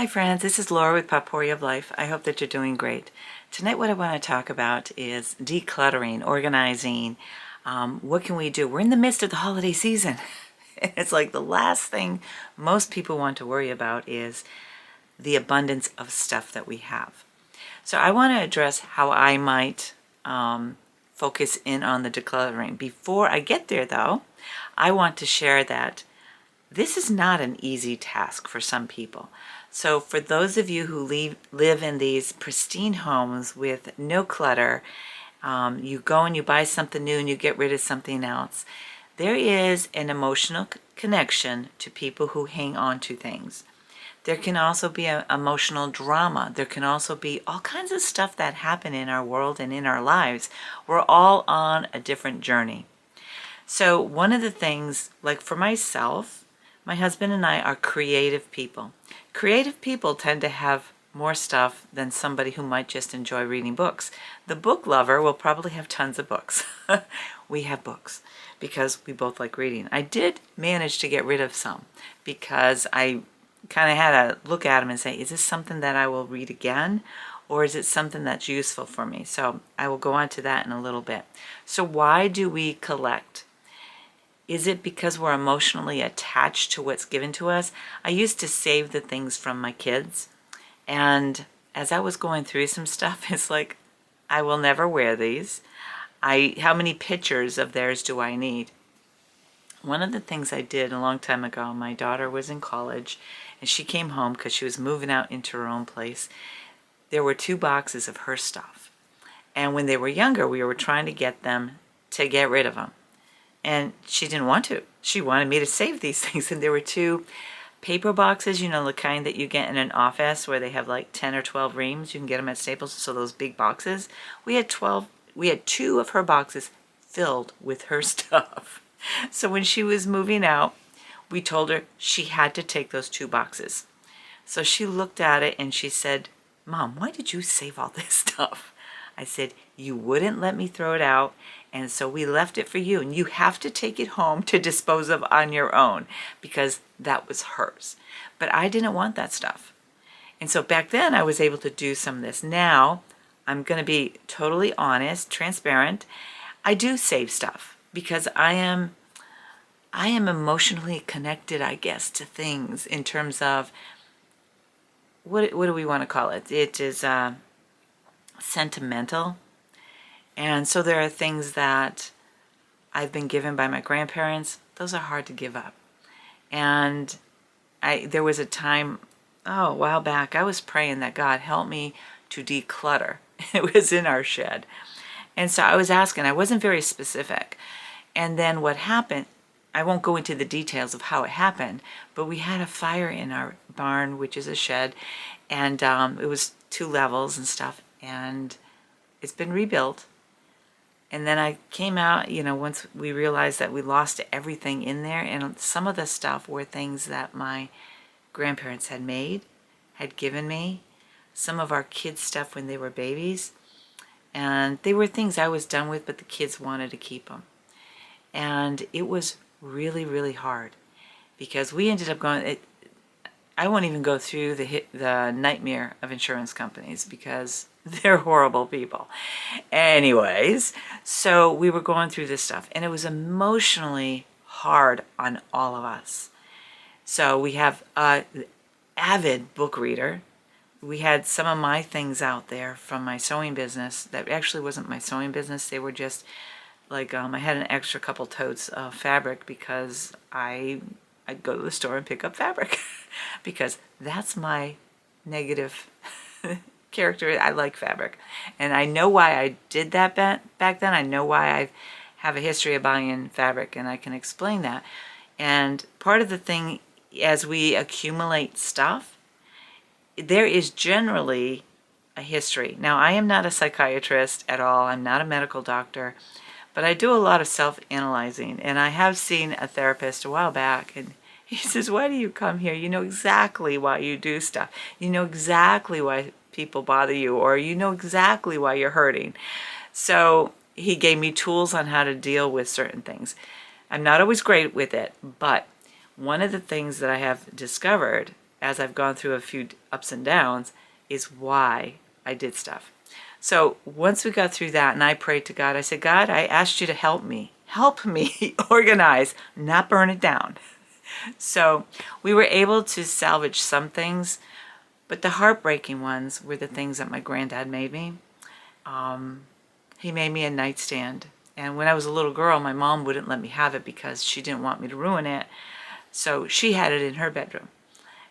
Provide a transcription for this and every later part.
friends, this is Laura with Potpourri of Life. I hope that you're doing great. Tonight what I want to talk about is decluttering, organizing. What can we do? We're in the midst of the holiday season. It's like the last thing most people want to worry about is the abundance of stuff that we have. So I want to address how I might focus in on the decluttering. Before I get there though, I want to share that this is not an easy task for some people. So for those of you who live in these pristine homes with no clutter, you go and you buy something new and you get rid of something else. There is an emotional connection to people who hang on to things. There can also be an emotional drama. There can also be all kinds of stuff that happen in our world and in our lives. We're all on a different journey. So one of the things, like for myself, my husband and I are creative people. Creative people tend to have more stuff than somebody who might just enjoy reading books. The book lover will probably have tons of books. We have books because we both like reading. I did manage to get rid of some because I kind of had to look at them and say, is this something that I will read again? Or is it something that's useful for me? So I will go on to that in a little bit. So why do we collect? Is it because we're emotionally attached to what's given to us? I used to save the things from my kids. And as I was going through some stuff, it's like, I will never wear these. How many pictures of theirs do I need? One of the things I did a long time ago, my daughter was in college and she came home because she was moving out into her own place. There were 2 boxes of her stuff. And when they were younger, we were trying to get them to get rid of them. And she didn't want to. She wanted me to save these things. And there were 2 paper boxes, you know, the kind that you get in an office where they have like 10 or 12 reams. You can get them at Staples, so those big boxes. We had 2 of her boxes filled with her stuff. So when she was moving out, we told her she had to take those 2 boxes. So she looked at it and she said, Mom, why did you save all this stuff? I said, you wouldn't let me throw it out, and so we left it for you, and you have to take it home to dispose of on your own, because that was hers. But I didn't want that stuff. And so back then I was able to do some of this. Now, I'm going to be totally honest, transparent. I do save stuff because I am emotionally connected, I guess, to things in terms of, what do we want to call it? It is sentimental. And so there are things that I've been given by my grandparents. Those are hard to give up. And there was a time, a while back, I was praying that God help me to declutter. It was in our shed. And so I was asking, I wasn't very specific. And then what happened, I won't go into the details of how it happened, but we had a fire in our barn, which is a shed, and it was 2 levels and stuff, and it's been rebuilt. And then I came out, you know, once we realized that we lost everything in there, and some of the stuff were things that my grandparents had made, had given me, some of our kids' stuff when they were babies, and they were things I was done with, but the kids wanted to keep them. And it was really, really hard because we ended up going, I won't even go through the nightmare of insurance companies because they're horrible people. Anyways, so we were going through this stuff and it was emotionally hard on all of us. So we have an avid book reader. We had some of my things out there from my sewing business that actually wasn't my sewing business. They were just like, I had an extra couple totes of fabric because I'd go to the store and pick up fabric because that's my negative character. I like fabric. And I know why I did that back then. I know why I have a history of buying fabric, and I can explain that. And part of the thing, as we accumulate stuff, there is generally a history. Now, I am not a psychiatrist at all. I'm not a medical doctor. But I do a lot of self-analyzing, and I have seen a therapist a while back, and he says, why do you come here? You know exactly why you do stuff. You know exactly why people bother you, or you know exactly why you're hurting. So he gave me tools on how to deal with certain things. I'm not always great with it, but one of the things that I have discovered as I've gone through a few ups and downs, is why I did stuff. So once we got through that and I prayed to God, I said, God, I asked you to help me organize, not burn it down. So we were able to salvage some things, but the heartbreaking ones were the things that my granddad made me. He made me a nightstand. And when I was a little girl, my mom wouldn't let me have it because she didn't want me to ruin it. So she had it in her bedroom.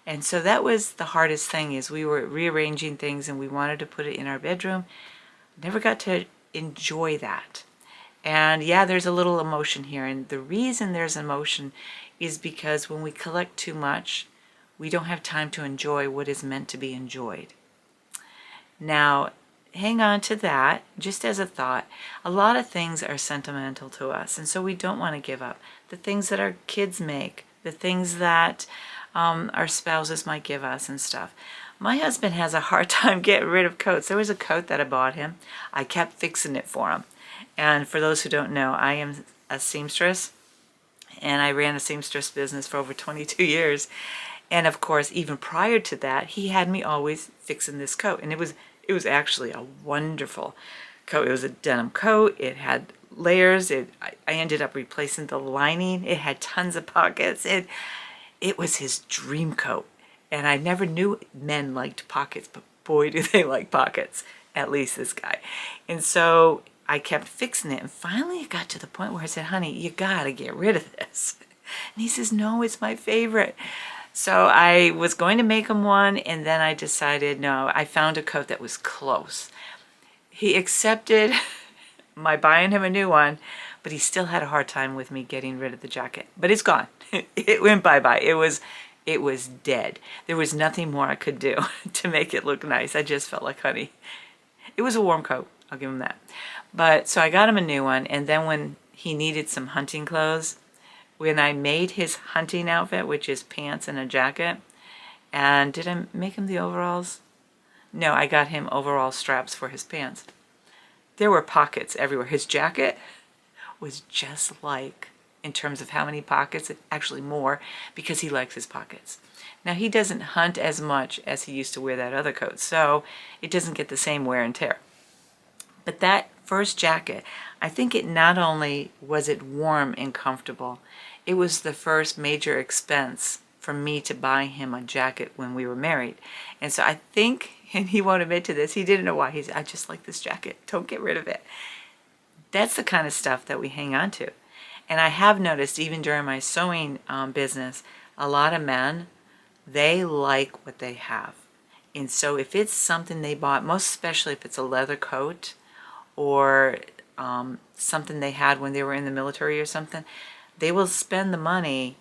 And so that was the hardest thing, is we were rearranging things and we wanted to put it in our bedroom. Never got to enjoy that. And yeah, there's a little emotion here. And the reason there's emotion is because when we collect too much, we don't have time to enjoy what is meant to be enjoyed. Now, hang on to that just as a thought. A lot of things are sentimental to us, and so we don't want to give up. The things that our kids make, the things that our spouses might give us and stuff. My husband has a hard time getting rid of coats. There was a coat that I bought him. I kept fixing it for him. And for those who don't know, I am a seamstress, and I ran a seamstress business for over 22 years. And of course, even prior to that, he had me always fixing this coat. And it was actually a wonderful coat. It was a denim coat. It had layers. I ended up replacing the lining. It had tons of pockets. It was his dream coat. And I never knew men liked pockets, but boy, do they like pockets. At least this guy. And so I kept fixing it. And finally it got to the point where I said, honey, you gotta get rid of this. And he says, no, it's my favorite. So I was going to make him one, and then I decided, no, I found a coat that was close. He accepted my buying him a new one, but he still had a hard time with me getting rid of the jacket. But it's gone. It went bye-bye. It was dead. There was nothing more I could do to make it look nice. I just felt like honey. It was a warm coat. I'll give him that. But so I got him a new one, and then when he needed some hunting clothes, when I made his hunting outfit, which is pants and a jacket, and did I make him the overalls? No, I got him overall straps for his pants. There were pockets everywhere. His jacket was just like, in terms of how many pockets, actually more, because he likes his pockets. Now, he doesn't hunt as much as he used to wear that other coat, so it doesn't get the same wear and tear. But that first jacket, I think it not only was it warm and comfortable, it was the first major expense for me to buy him a jacket when we were married. And so I think, and he won't admit to this, he didn't know why. He said, I just like this jacket. Don't get rid of it. That's the kind of stuff that we hang on to. And I have noticed, even during my sewing business, a lot of men, they like what they have. And so if it's something they bought, most especially if it's a leather coat or something they had when they were in the military or something, they will spend the money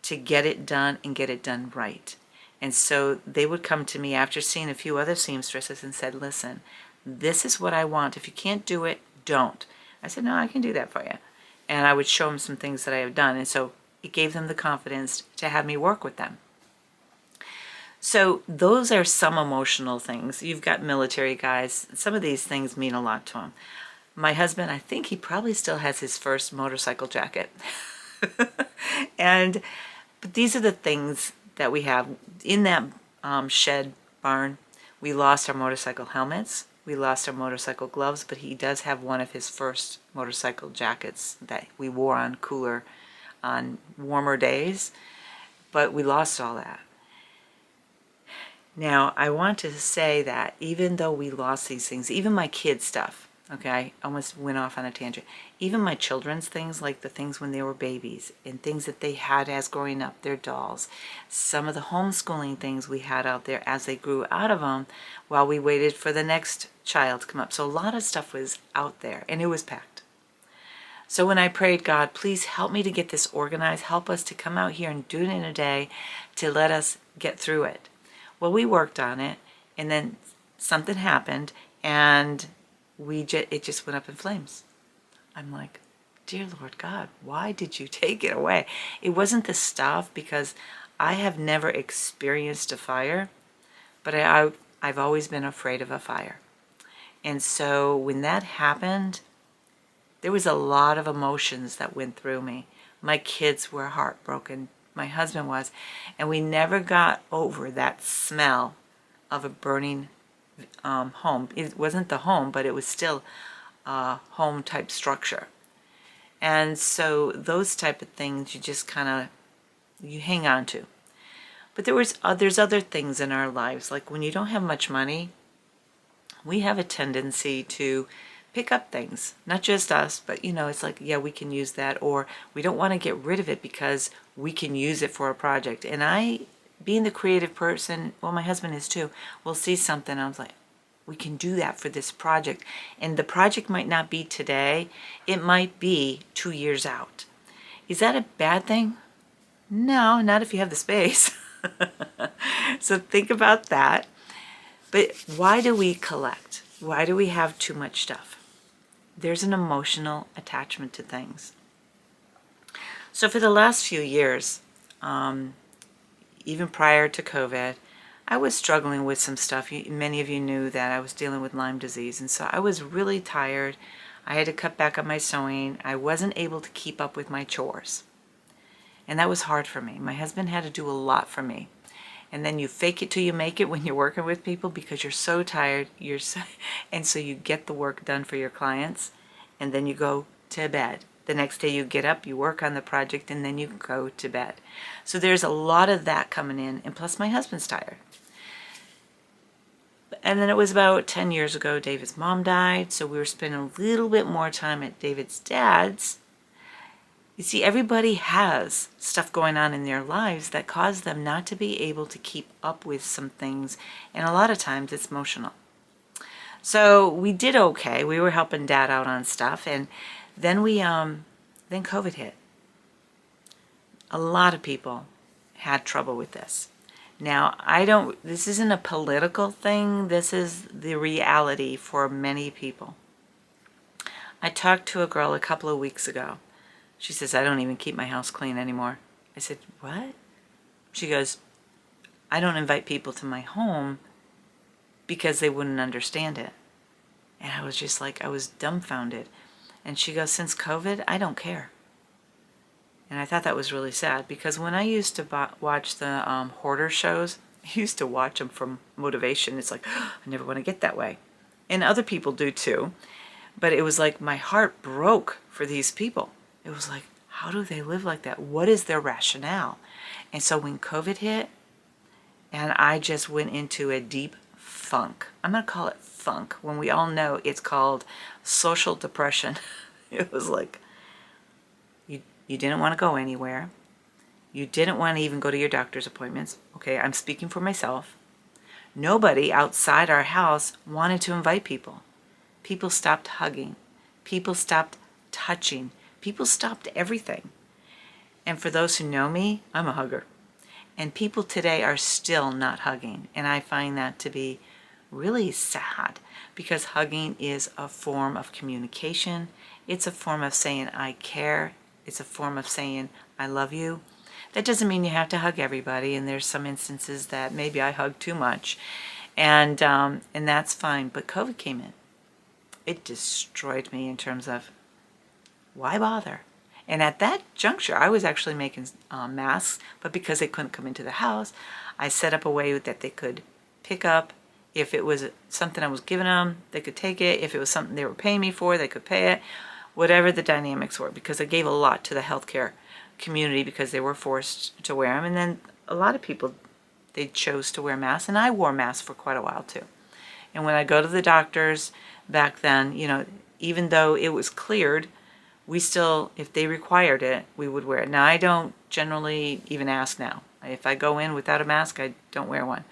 to get it done and get it done right. And so they would come to me after seeing a few other seamstresses and said, listen, this is what I want. If you can't do it, don't. I said, no, I can do that for you. And I would show them some things that I have done. And so it gave them the confidence to have me work with them. So those are some emotional things. You've got military guys. Some of these things mean a lot to them. My husband, I think he probably still has his first motorcycle jacket. But these are the things that we have. In that shed barn, we lost our motorcycle helmets. We lost our motorcycle gloves, but he does have one of his first motorcycle jackets that we wore on warmer days. But we lost all that. Now, I want to say that even though we lost these things, even my kids' stuff, okay, I almost went off on a tangent. Even my children's things, like the things when they were babies and things that they had as growing up, their dolls, some of the homeschooling things we had out there as they grew out of them while we waited for the next child to come up. So a lot of stuff was out there and it was packed. So when I prayed, God, please help me to get this organized, help us to come out here and do it in a day to let us get through it. Well, we worked on it, and then something happened, and it just went up in flames. I'm like, dear Lord God, why did you take it away? It wasn't the stuff, because I have never experienced a fire, but I've always been afraid of a fire. And so when that happened, there was a lot of emotions that went through me. My kids were heartbroken my husband was, and we never got over that smell of a burning home. It wasn't the home, but it was still a home type structure. And so those type of things you just kind of, you hang on to. But there's other things in our lives, like when you don't have much money, we have a tendency to pick up things. Not just us, but it's like, yeah, we can use that, or we don't want to get rid of it because we can use it for a project. And I, being the creative person, well, my husband is too, will see something, I was like, we can do that for this project. And the project might not be today, it might be 2 years out. Is that a bad thing? No, not if you have the space. So think about that. But why do we collect? Why do we have too much stuff? There's an emotional attachment to things. So for the last few years, even prior to COVID, I was struggling with some stuff. Many of you knew that I was dealing with Lyme disease, and so I was really tired. I had to cut back on my sewing. I wasn't able to keep up with my chores. And that was hard for me. My husband had to do a lot for me. And then you fake it till you make it when you're working with people because you're so tired. And so you get the work done for your clients, and then you go to bed. The next day you get up, you work on the project, and then you go to bed. So there's a lot of that coming in, and plus my husband's tired. And then it was about 10 years ago, David's mom died, so we were spending a little bit more time at David's dad's. You see, everybody has stuff going on in their lives that cause them not to be able to keep up with some things, and a lot of times it's emotional. So we did okay. We were helping Dad out on stuff, and then then COVID hit. A lot of people had trouble with this. Now, this isn't a political thing. This is the reality for many people. I talked to a girl a couple of weeks ago. She says, I don't even keep my house clean anymore. I said, what? She goes, I don't invite people to my home because they wouldn't understand it. And I was just like, I was dumbfounded. And she goes, since COVID, I don't care. And I thought that was really sad, because when I used to watch the hoarder shows, I used to watch them for motivation. It's like, oh, I never want to get that way. And other people do too. But it was like my heart broke for these people. It was like, how do they live like that? What is their rationale? And so when COVID hit, and I just went into a deep funk. I'm going to call it funk, when we all know it's called social depression. It was like, you didn't want to go anywhere. You didn't want to even go to your doctor's appointments. Okay, I'm speaking for myself. Nobody outside our house wanted to invite people. People stopped hugging. People stopped touching. People stopped everything. And for those who know me, I'm a hugger. And people today are still not hugging. And I find that to be really sad, because hugging is a form of communication. It's a form of saying I care. It's a form of saying I love you. That doesn't mean you have to hug everybody, and there's some instances that maybe I hug too much, and that's fine. But COVID came in. It destroyed me in terms of why bother? And at that juncture, I was actually making masks, but because they couldn't come into the house, I set up a way that they could pick up. If it was something I was giving them, they could take it. If it was something they were paying me for, they could pay it. Whatever the dynamics were, because I gave a lot to the healthcare community because they were forced to wear them. And then a lot of people, they chose to wear masks, and I wore masks for quite a while too. And when I go to the doctors back then, even though it was cleared, we still, if they required it, we would wear it. Now, I don't generally even ask now. If I go in without a mask, I don't wear one.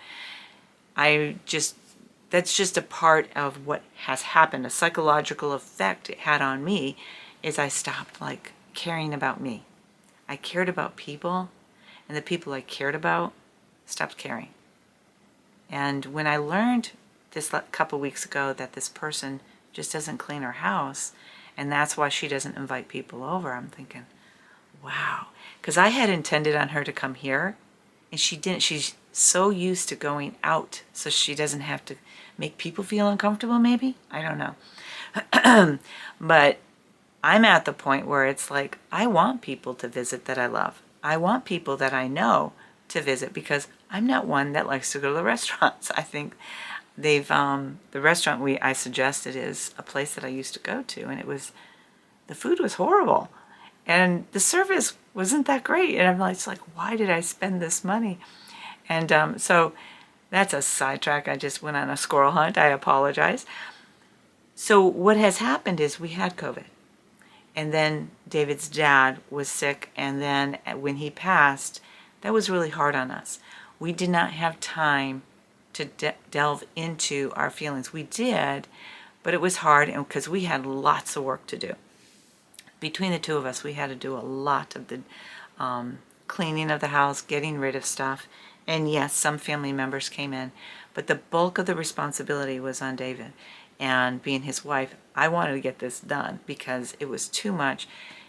That's just a part of what has happened. A psychological effect it had on me is I stopped caring about me. I cared about people, and the people I cared about stopped caring. And when I learned this couple weeks ago that this person just doesn't clean her house, and that's why she doesn't invite people over, I'm thinking, wow. Because I had intended on her to come here, and she didn't. She's so used to going out, so she doesn't have to make people feel uncomfortable, maybe? I don't know. But I'm at the point where it's like, I want people to visit that I love. I want people that I know to visit because I'm not one that likes to go to the restaurants. I think the restaurant I suggested is a place that I used to go to, and the food was horrible. And the service wasn't that great. And I'm like, it's like, why did I spend this money? And so that's a sidetrack. I just went on a squirrel hunt. I apologize. So what has happened is we had COVID. And then David's dad was sick. And then when he passed, that was really hard on us. We did not have time to delve into our feelings. We did, but it was hard because we had lots of work to do. Between the two of us, we had to do a lot of the cleaning of the house, getting rid of stuff. And yes, some family members came in, but the bulk of the responsibility was on David. And being his wife, I wanted to get this done because it was too much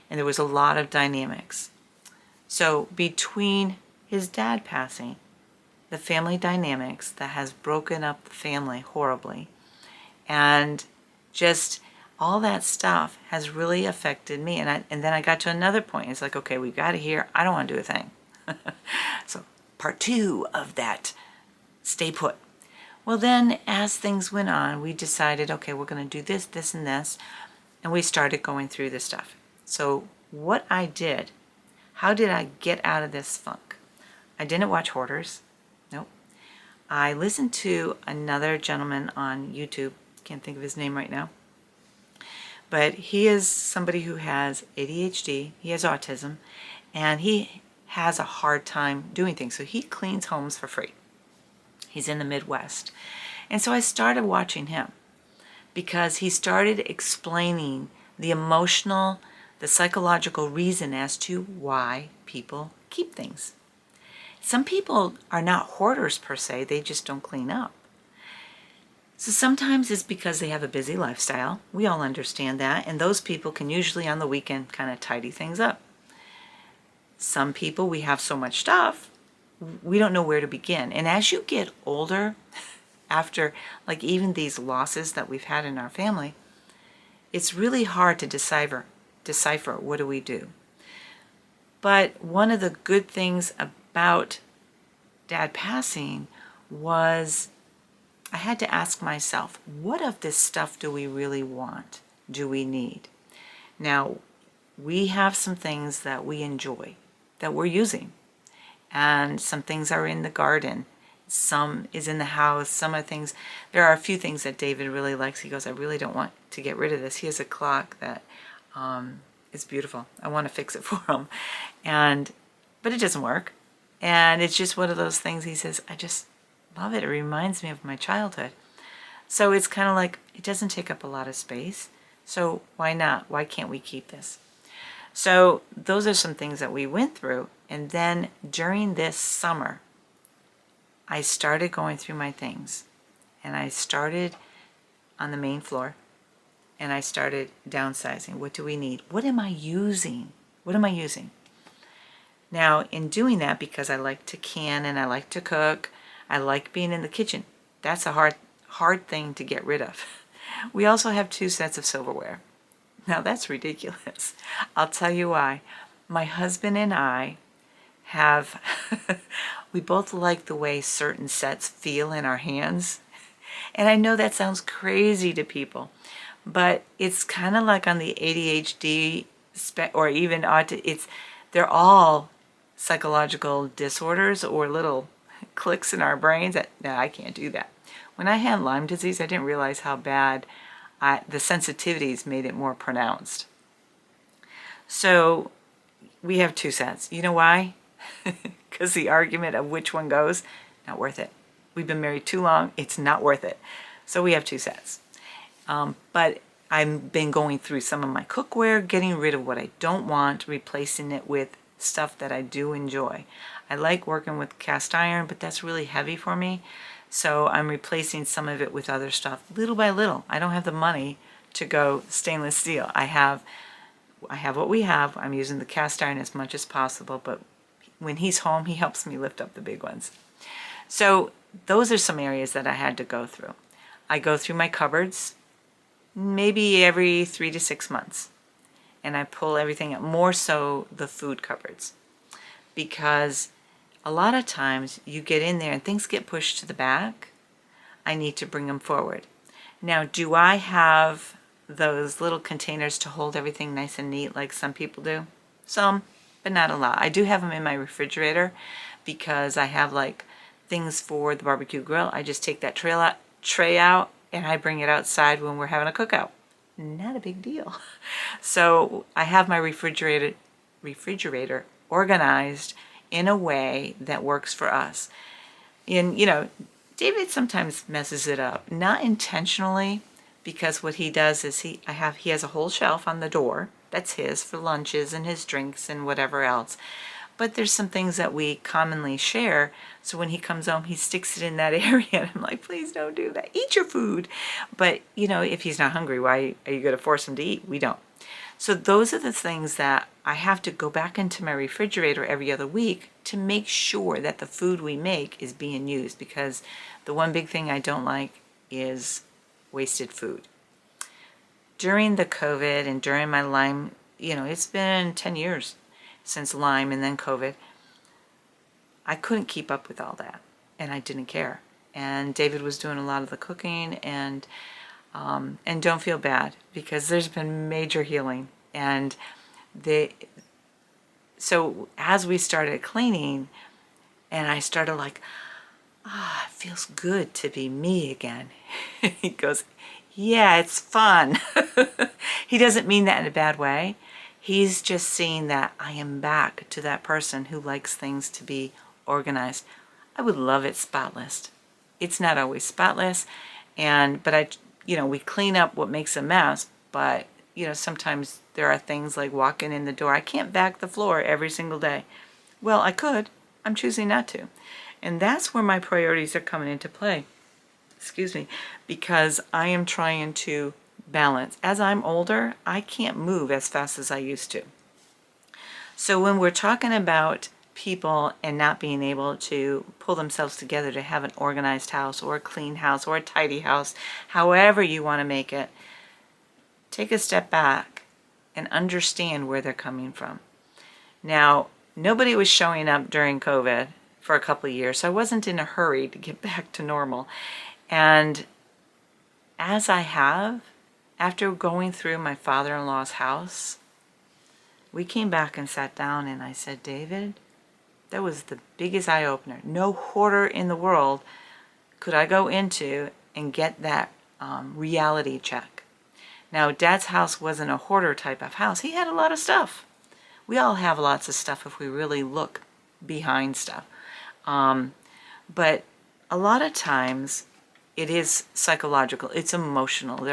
and there was a lot of dynamics. So between his dad passing, the family dynamics that has broken up the family horribly, and just all that stuff has really affected me. And then I got to another point. It's like, okay, we've got to hear. I don't want to do a thing. So part 2 of that, stay put. Well, then as things went on, we decided, okay, we're going to do this, this, and this. And we started going through this stuff. So what I did, how did I get out of this funk? I didn't watch Hoarders. Nope. I listened to another gentleman on YouTube. Can't think of his name right now. But he is somebody who has ADHD, he has autism, and he has a hard time doing things. So he cleans homes for free. He's in the Midwest. And so I started watching him because he started explaining the emotional, the psychological reason as to why people keep things. Some people are not hoarders per se, they just don't clean up. So sometimes it's because they have a busy lifestyle. We all understand that. And those people can usually on the weekend kind of tidy things up. Some people, we have so much stuff, we don't know where to begin. And as you get older, after like even these losses that we've had in our family, it's really hard to decipher what do we do. But one of the good things about Dad passing was I had to ask myself, what of this stuff do we really want? Do we need? Now, we have some things that we enjoy, that we're using. And some things are in the garden. Some is in the house. Some are things, there are a few things that David really likes. He goes, I really don't want to get rid of this. He has a clock that is beautiful. I want to fix it for him. But it doesn't work. And it's just one of those things he says, I just love it. It reminds me of my childhood. So it's kind of like, it doesn't take up a lot of space. So why not? Why can't we keep this? So those are some things that we went through. And then during this summer, I started going through my things. And I started on the main floor. And I started downsizing. What do we need? What am I using? What am I using? Now, in doing that, because I like to can and I like to cook, I like being in the kitchen. That's a hard thing to get rid of. We also have 2 sets of silverware. Now that's ridiculous. I'll tell you why. My husband and I have, we both like the way certain sets feel in our hands. And I know that sounds crazy to people, but it's kind of like on the ADHD or even they're all psychological disorders or little clicks in our brains that, no, I can't do that. When I had Lyme disease, I didn't realize how bad the sensitivities made it more pronounced. So we have 2 sets. You know why? Because the argument of which one goes, not worth it. We've been married too long. It's not worth it. So we have 2 sets. But I've been going through some of my cookware, getting rid of what I don't want, replacing it with stuff that I do enjoy. I like working with cast iron, but that's really heavy for me. So I'm replacing some of it with other stuff, little by little. I don't have the money to go stainless steel. I have what we have. I'm using the cast iron as much as possible, but when he's home, he helps me lift up the big ones. So those are some areas that I had to go through. I go through my cupboards maybe every 3 to 6 months, and I pull everything up, more so the food cupboards. because a lot of times you get in there and things get pushed to the back. I need to bring them forward. Now, do I have those little containers to hold everything nice and neat like some people do? Some, but not a lot. I do have them in my refrigerator because I have like things for the barbecue grill. I just take that tray out and I bring it outside when we're having a cookout. Not a big deal. So I have my refrigerator organized in a way that works for us. And David sometimes messes it up, not intentionally, because what he does is he has a whole shelf on the door that's his for lunches and his drinks and whatever else. But there's some things that we commonly share, so when he comes home, he sticks it in that area, and I'm like, please don't do that. Eat your food. But, if he's not hungry, why are you going to force him to eat? We don't. So those are the things that I have to go back into my refrigerator every other week to make sure that the food we make is being used, because the one big thing I don't like is wasted food. During the COVID and during my Lyme, it's been 10 years since Lyme and then COVID, I couldn't keep up with all that, and I didn't care. And David was doing a lot of the cooking, and don't feel bad, because there's been major healing. And so as we started cleaning, and I started like, it feels good to be me again. He goes, yeah, it's fun. He doesn't mean that in a bad way. He's just seeing that I am back to that person who likes things to be organized. I would love it spotless. It's not always spotless, but we clean up what makes a mess, but sometimes there are things like walking in the door. I can't vac the floor every single day. Well, I could. I'm choosing not to. And that's where my priorities are coming into play. Excuse me, because I am trying to balance. As I'm older, I can't move as fast as I used to. So when we're talking about people and not being able to pull themselves together to have an organized house or a clean house or a tidy house, however you want to make it, take a step back and understand where they're coming from. Now, nobody was showing up during COVID for a couple of years, so I wasn't in a hurry to get back to normal. And as I have, after going through my father-in-law's house, we came back and sat down, and I said, David, that was the biggest eye-opener. No hoarder in the world could I go into and get that reality check. Now, Dad's house wasn't a hoarder type of house. He had a lot of stuff. We all have lots of stuff if we really look behind stuff. But a lot of times it is psychological. It's emotional.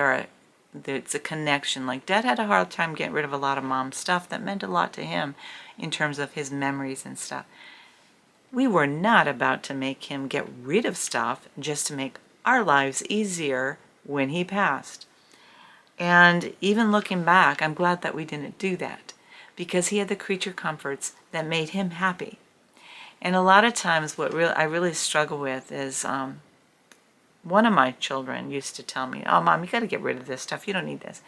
It's a connection. Like Dad had a hard time getting rid of a lot of Mom's stuff that meant a lot to him in terms of his memories and stuff. We were not about to make him get rid of stuff just to make our lives easier when he passed. And even looking back, I'm glad that we didn't do that, because he had the creature comforts that made him happy. And a lot of times what I really struggle with is one of my children used to tell me, oh, Mom, you got to get rid of this stuff. You don't need this.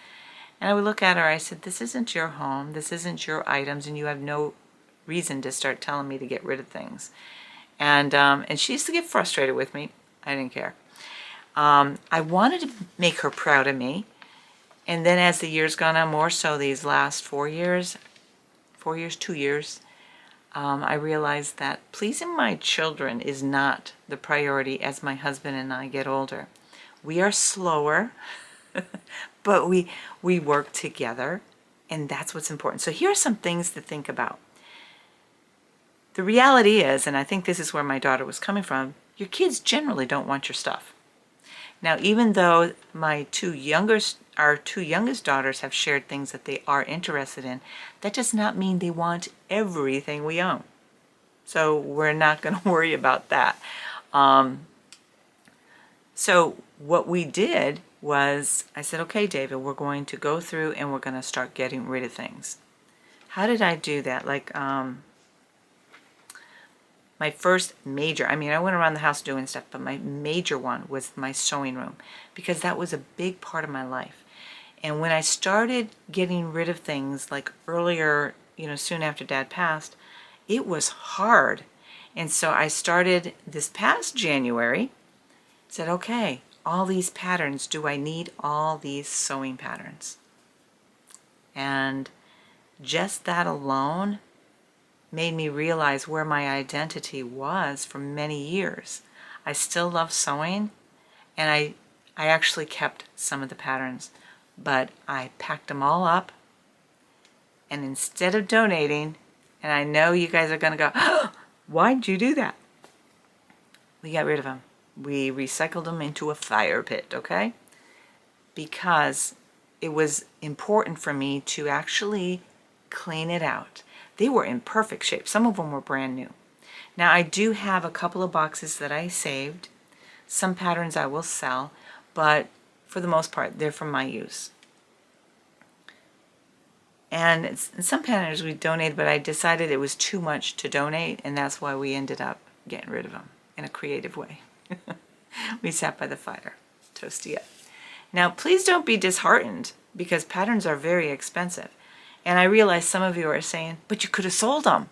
And I would look at her, I said, this isn't your home. This isn't your items, and you have no reason to start telling me to get rid of things. And she used to get frustrated with me. I didn't care. I wanted to make her proud of me. And then as the years gone on, more so these last 2 years, I realized that pleasing my children is not the priority as my husband and I get older. We are slower, but we work together, and that's what's important. So here are some things to think about. The reality is, and I think this is where my daughter was coming from, your kids generally don't want your stuff. Now, even though our two youngest daughters have shared things that they are interested in, that does not mean they want everything we own. So we're not going to worry about that. So what we did was, I said, okay, David, we're going to go through and we're going to start getting rid of things. How did I do that? Like, my first major, I went around the house doing stuff, but my major one was my sewing room, because that was a big part of my life. And when I started getting rid of things, like earlier, soon after Dad passed, it was hard. And so I started this past January, said, okay, all these patterns, do I need all these sewing patterns? And just that alone made me realize where my identity was for many years. I still love sewing, and I actually kept some of the patterns, but I packed them all up, and instead of donating, and I know you guys are going to go, oh, why'd you do that? We got rid of them. We recycled them into a fire pit, okay? Because it was important for me to actually clean it out. They were in perfect shape. Some of them were brand new. Now I do have a couple of boxes that I saved. Some patterns I will sell, but for the most part, they're for my use. And some patterns we donated, but I decided it was too much to donate, and that's why we ended up getting rid of them in a creative way. We sat by the fire, toasty up. Now, please don't be disheartened, because patterns are very expensive. And I realize some of you are saying, but you could have sold them.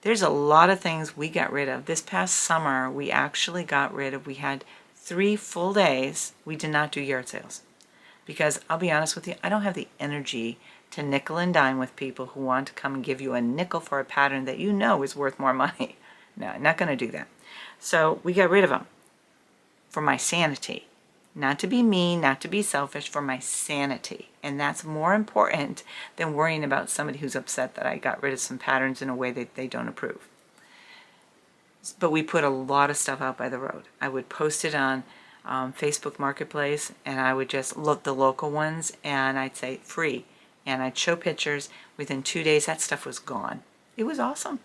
There's a lot of things we got rid of. This past summer, we actually got rid of, we had 3 full days. We did not do yard sales. Because I'll be honest with you, I don't have the energy to nickel and dime with people who want to come and give you a nickel for a pattern that you know is worth more money. No, I'm not going to do that. So we got rid of them for my sanity. Not to be mean, not to be selfish, for my sanity. And that's more important than worrying about somebody who's upset that I got rid of some patterns in a way that they don't approve. But we put a lot of stuff out by the road. I would post it on Facebook Marketplace, and I would just look the local ones, and I'd say free. And I'd show pictures. Within 2 days, that stuff was gone. It was awesome.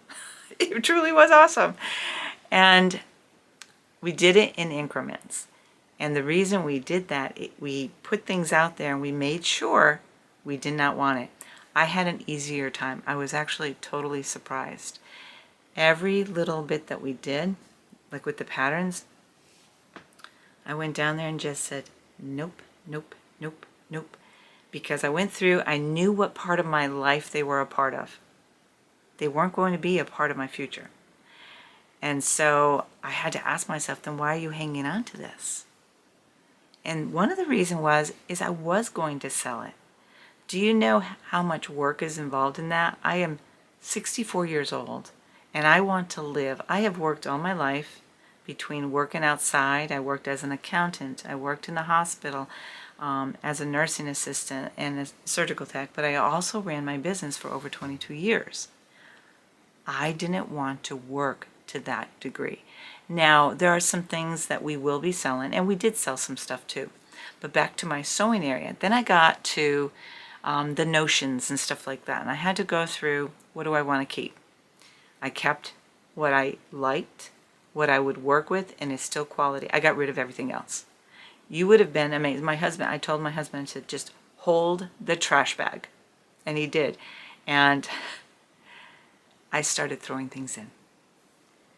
It truly was awesome. And we did it in increments. And the reason we did that, we put things out there and we made sure we did not want it. I had an easier time. I was actually totally surprised. Every little bit that we did, like with the patterns, I went down there and just said, nope, nope, nope, nope. Because I went through, I knew what part of my life they were a part of. They weren't going to be a part of my future. And so I had to ask myself, then why are you hanging on to this? And one of the reasons is I was going to sell it. Do you know how much work is involved in that? I am 64 years old, and I want to live. I have worked all my life between working outside. I worked as an accountant. I worked in the hospital as a nursing assistant and a surgical tech, but I also ran my business for over 22 years. I didn't want to work to that degree. Now, there are some things that we will be selling, and we did sell some stuff too. But back to my sewing area. Then I got to the notions and stuff like that, and I had to go through, what do I want to keep? I kept what I liked, what I would work with, and it's still quality. I got rid of everything else. You would have been amazed. I told my husband, I said, just hold the trash bag. And he did. And I started throwing things in.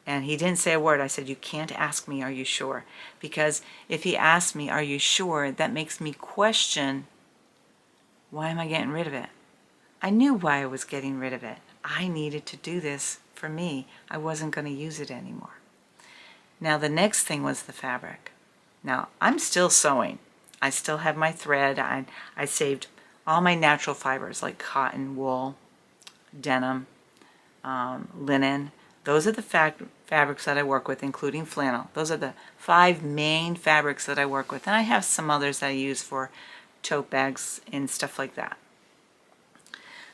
And he didn't say a word. I said, you can't ask me, are you sure? Because if he asked me, are you sure, that makes me question, why am I getting rid of it? I knew why I was getting rid of it. I needed to do this for me. I wasn't going to use it anymore. Now, the next thing was the fabric. Now, I'm still sewing. I still have my thread. I saved all my natural fibers like cotton, wool, denim, linen. Those are the fabrics that I work with, including flannel. Those are the 5 main fabrics that I work with. And I have some others that I use for tote bags and stuff like that.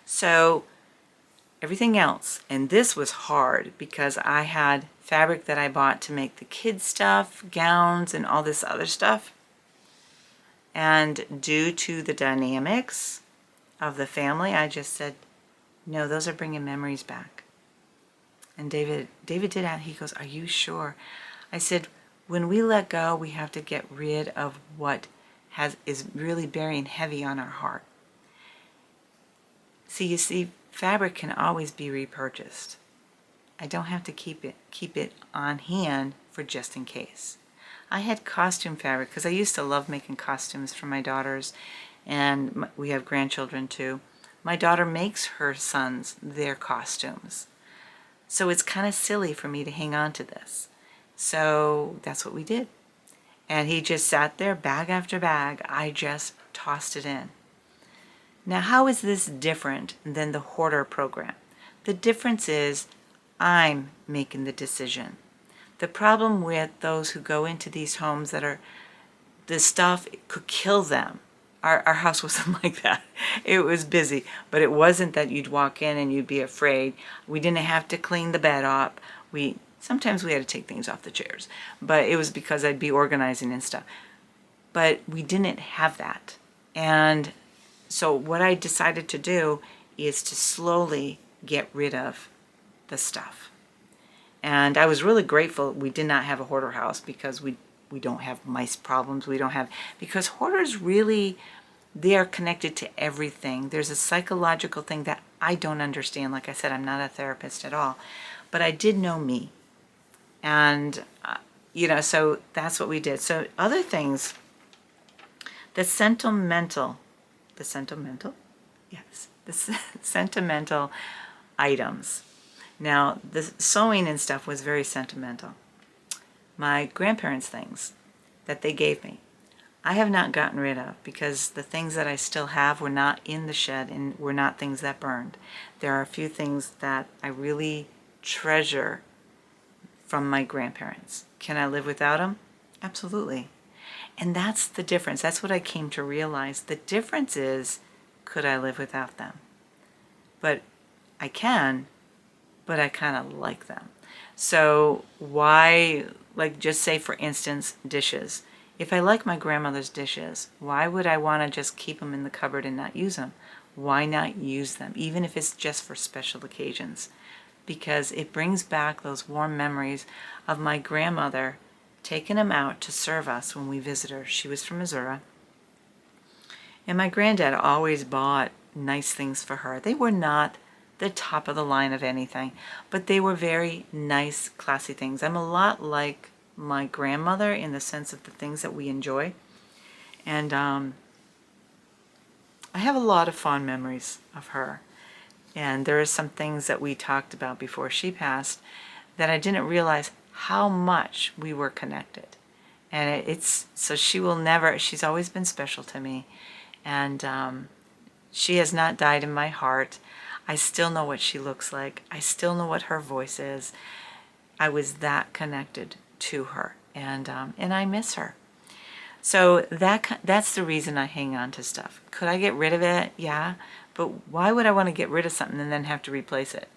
So everything else, and this was hard because I had fabric that I bought to make the kids stuff, gowns, and all this other stuff. And due to the dynamics of the family, I just said, no, those are bringing memories back. And David did that. He goes, are you sure? I said, when we let go, we have to get rid of what is really bearing heavy on our heart. See, you see, fabric can always be repurchased. I don't have to keep it on hand for just in case. I had costume fabric because I used to love making costumes for my daughters, and we have grandchildren too. My daughter makes her sons their costumes. So it's kind of silly for me to hang on to this. So that's what we did. And he just sat there, bag after bag. I just tossed it in. Now, how is this different than the hoarder program? The difference is I'm making the decision. The problem with those who go into these homes that are, the stuff could kill them. Our house wasn't like that. It was busy, but it wasn't that you'd walk in and you'd be afraid. We didn't have to clean the bed up. Sometimes we had to take things off the chairs, but it was because I'd be organizing and stuff. But we didn't have that. And so what I decided to do is to slowly get rid of the stuff. And I was really grateful we did not have a hoarder house, because we don't have mice problems. Because hoarders really, they are connected to everything. There's a psychological thing that I don't understand. Like I said, I'm not a therapist at all, but I did know me. And, so that's what we did. So other things, the sentimental items. Now, the sewing and stuff was very sentimental. My grandparents' things that they gave me, I have not gotten rid of, because the things that I still have were not in the shed and were not things that burned. There are a few things that I really treasure from my grandparents. Can I live without them? Absolutely. And that's the difference. That's what I came to realize. The difference is, could I live without them? But I can, but I kind of like them. So why, like, just say for instance, dishes. If I like my grandmother's dishes, why would I want to just keep them in the cupboard and not use them? Why not use them, even if it's just for special occasions? Because it brings back those warm memories of my grandmother taking them out to serve us when we visit her. She was from Missouri. And my granddad always bought nice things for her. They were not the top of the line of anything, but they were very nice, classy things. I'm a lot like my grandmother in the sense of the things that we enjoy. And I have a lot of fond memories of her. And there are some things that we talked about before she passed that I didn't realize how much we were connected. And so she will never, she's always been special to me. And she has not died in my heart. I still know what she looks like. I still know what her voice is. I was that connected to her, and I miss her. So that's the reason I hang on to stuff. Could I get rid of it? Yeah, but why would I want to get rid of something and then have to replace it?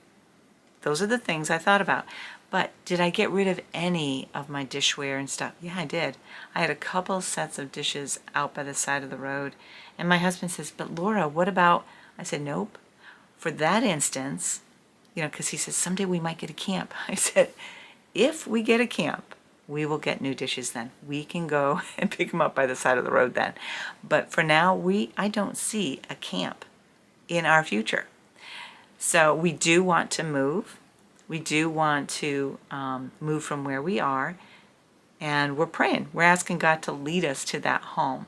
Those are the things I thought about. But did I get rid of any of my dishware and stuff? Yeah, I did. I had a couple sets of dishes out by the side of the road, and my husband says, "But Laura, what about?" I said, "Nope." For that instance, because he says, someday we might get a camp. I said, if we get a camp, we will get new dishes then. We can go and pick them up by the side of the road then. But for now, I don't see a camp in our future. So we do want to move. We do want to move from where we are. And we're praying. We're asking God to lead us to that home,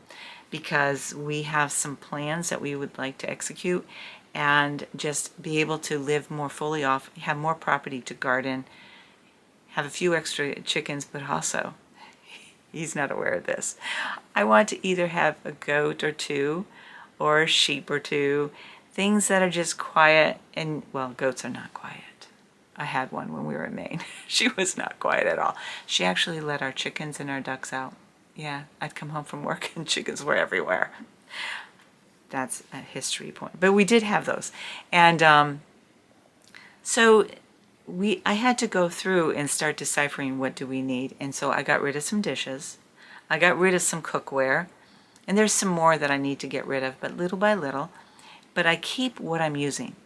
because we have some plans that we would like to execute and just be able to live more fully off, have more property to garden, have a few extra chickens, but also, he's not aware of this, I want to either have a goat or two, or a sheep or two, things that are just quiet. And, well, goats are not quiet. I had one when we were in Maine. She was not quiet at all. She actually let our chickens and our ducks out. Yeah, I'd come home from work and chickens were everywhere. That's a history point. But we did have those. And so I had to go through and start deciphering what do we need. And so I got rid of some dishes. I got rid of some cookware. And there's some more that I need to get rid of, but little by little. But I keep what I'm using.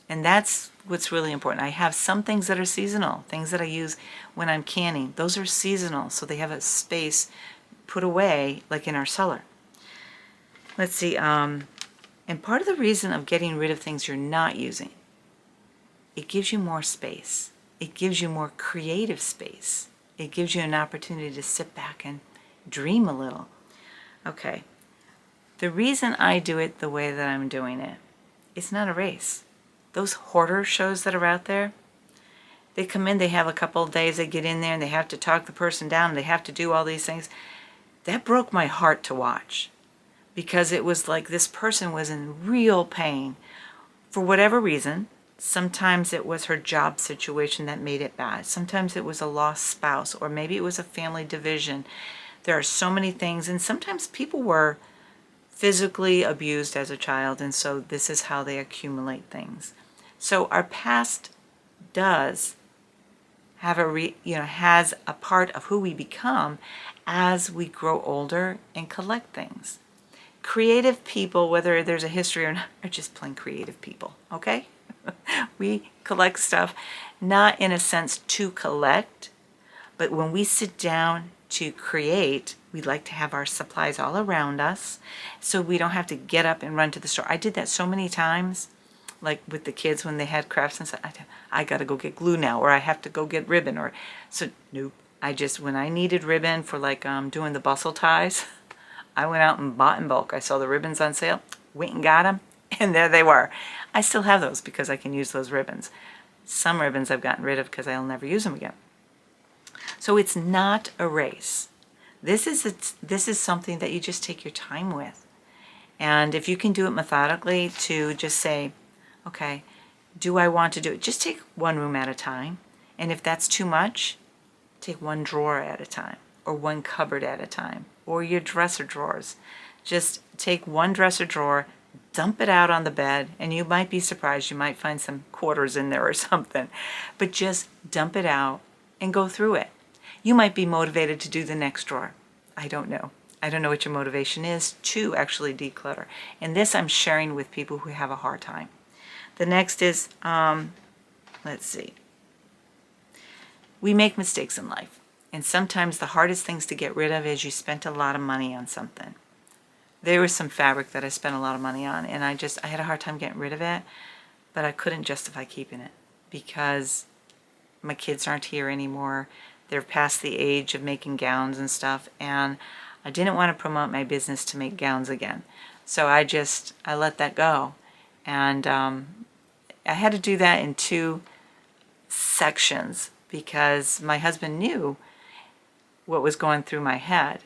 And that's what's really important. I have some things that are seasonal, things that I use when I'm canning. Those are seasonal, so they have a space put away, like in our cellar. Let's see. And part of the reason of getting rid of things you're not using, it gives you more space. It gives you more creative space. It gives you an opportunity to sit back and dream a little. Okay. The reason I do it the way that I'm doing it it's not a race. Those hoarder shows that are out there, they come in, they have a couple of days, they get in there and they have to talk the person down and they have to do all these things. That broke my heart to watch, because it was like this person was in real pain for whatever reason. Sometimes it was her job situation that made it bad. Sometimes it was a lost spouse, or maybe it was a family division. There are so many things, and sometimes people were physically abused as a child, and so this is how they accumulate things. So our past does have has a part of who we become as we grow older and collect things. Creative people, whether there's a history or not, are just plain creative people, okay? We collect stuff, not in a sense to collect, but when we sit down to create, we like to have our supplies all around us so we don't have to get up and run to the store. I did that so many times, like with the kids when they had crafts and stuff. I got to go get glue now, or I have to go get ribbon, or so nope. When I needed ribbon for like doing the bustle ties, I went out and bought in bulk. I saw the ribbons on sale, went and got them, and there they were. I still have those because I can use those ribbons. Some ribbons I've gotten rid of because I'll never use them again. So it's not a race. This is something that you just take your time with. And if you can do it methodically, to just say, okay, do I want to do it? Just take one room at a time. And if that's too much, take one drawer at a time, or one cupboard at a time, or your dresser drawers. Just take one dresser drawer, dump it out on the bed, and you might be surprised. You might find some quarters in there or something. But just dump it out and go through it. You might be motivated to do the next drawer. I don't know. I don't know what your motivation is to actually declutter. And this I'm sharing with people who have a hard time. The next is, let's see. We make mistakes in life. And sometimes the hardest things to get rid of is you spent a lot of money on something. There was some fabric that I spent a lot of money on, and I had a hard time getting rid of it, but I couldn't justify keeping it because my kids aren't here anymore. They're past the age of making gowns and stuff, and I didn't want to promote my business to make gowns again. So I let that go. And I had to do that in 2 sections because my husband knew what was going through my head.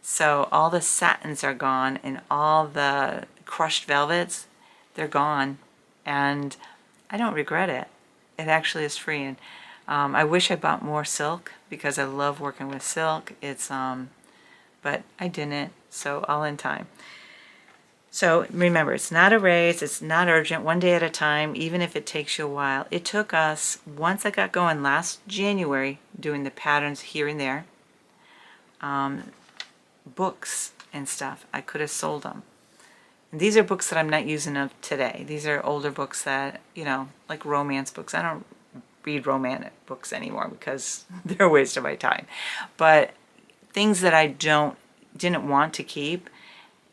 So all the satins are gone and all the crushed velvets, they're gone. And I don't regret it. It actually is freeing. I wish I bought more silk because I love working with silk. But I didn't, so all in time. So remember, it's not a race, it's not urgent, one day at a time, even if it takes you a while. It took us, once I got going last January, doing the patterns here and there, books and stuff, I could have sold them. And these are books that I'm not using of today. These are older books that, like romance books. I don't read romantic books anymore because they're a waste of my time. But things that I didn't want to keep,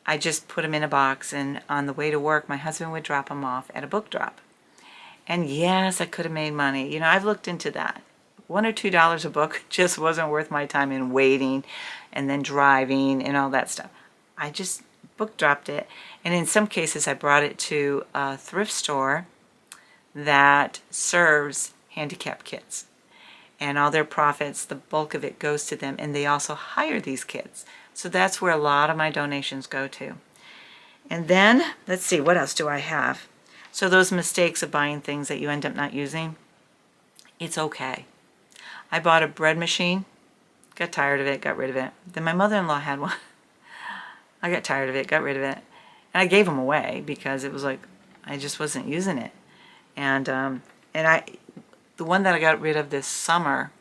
I just put them in a box, and on the way to work, my husband would drop them off at a book drop. And yes, I could have made money. I've looked into that. $1 or $2 a book just wasn't worth my time in waiting and then driving and all that stuff. I just book dropped it. And in some cases, I brought it to a thrift store that serves handicapped kids. And all their profits, the bulk of it goes to them. And they also hire these kids. So that's where a lot of my donations go to. And then, let's see, what else do I have? So those mistakes of buying things that you end up not using, it's okay. I bought a bread machine, got tired of it, got rid of it. Then my mother-in-law had one. I got tired of it, got rid of it. And I gave them away because it was like, I just wasn't using it. And the one that I got rid of this summer,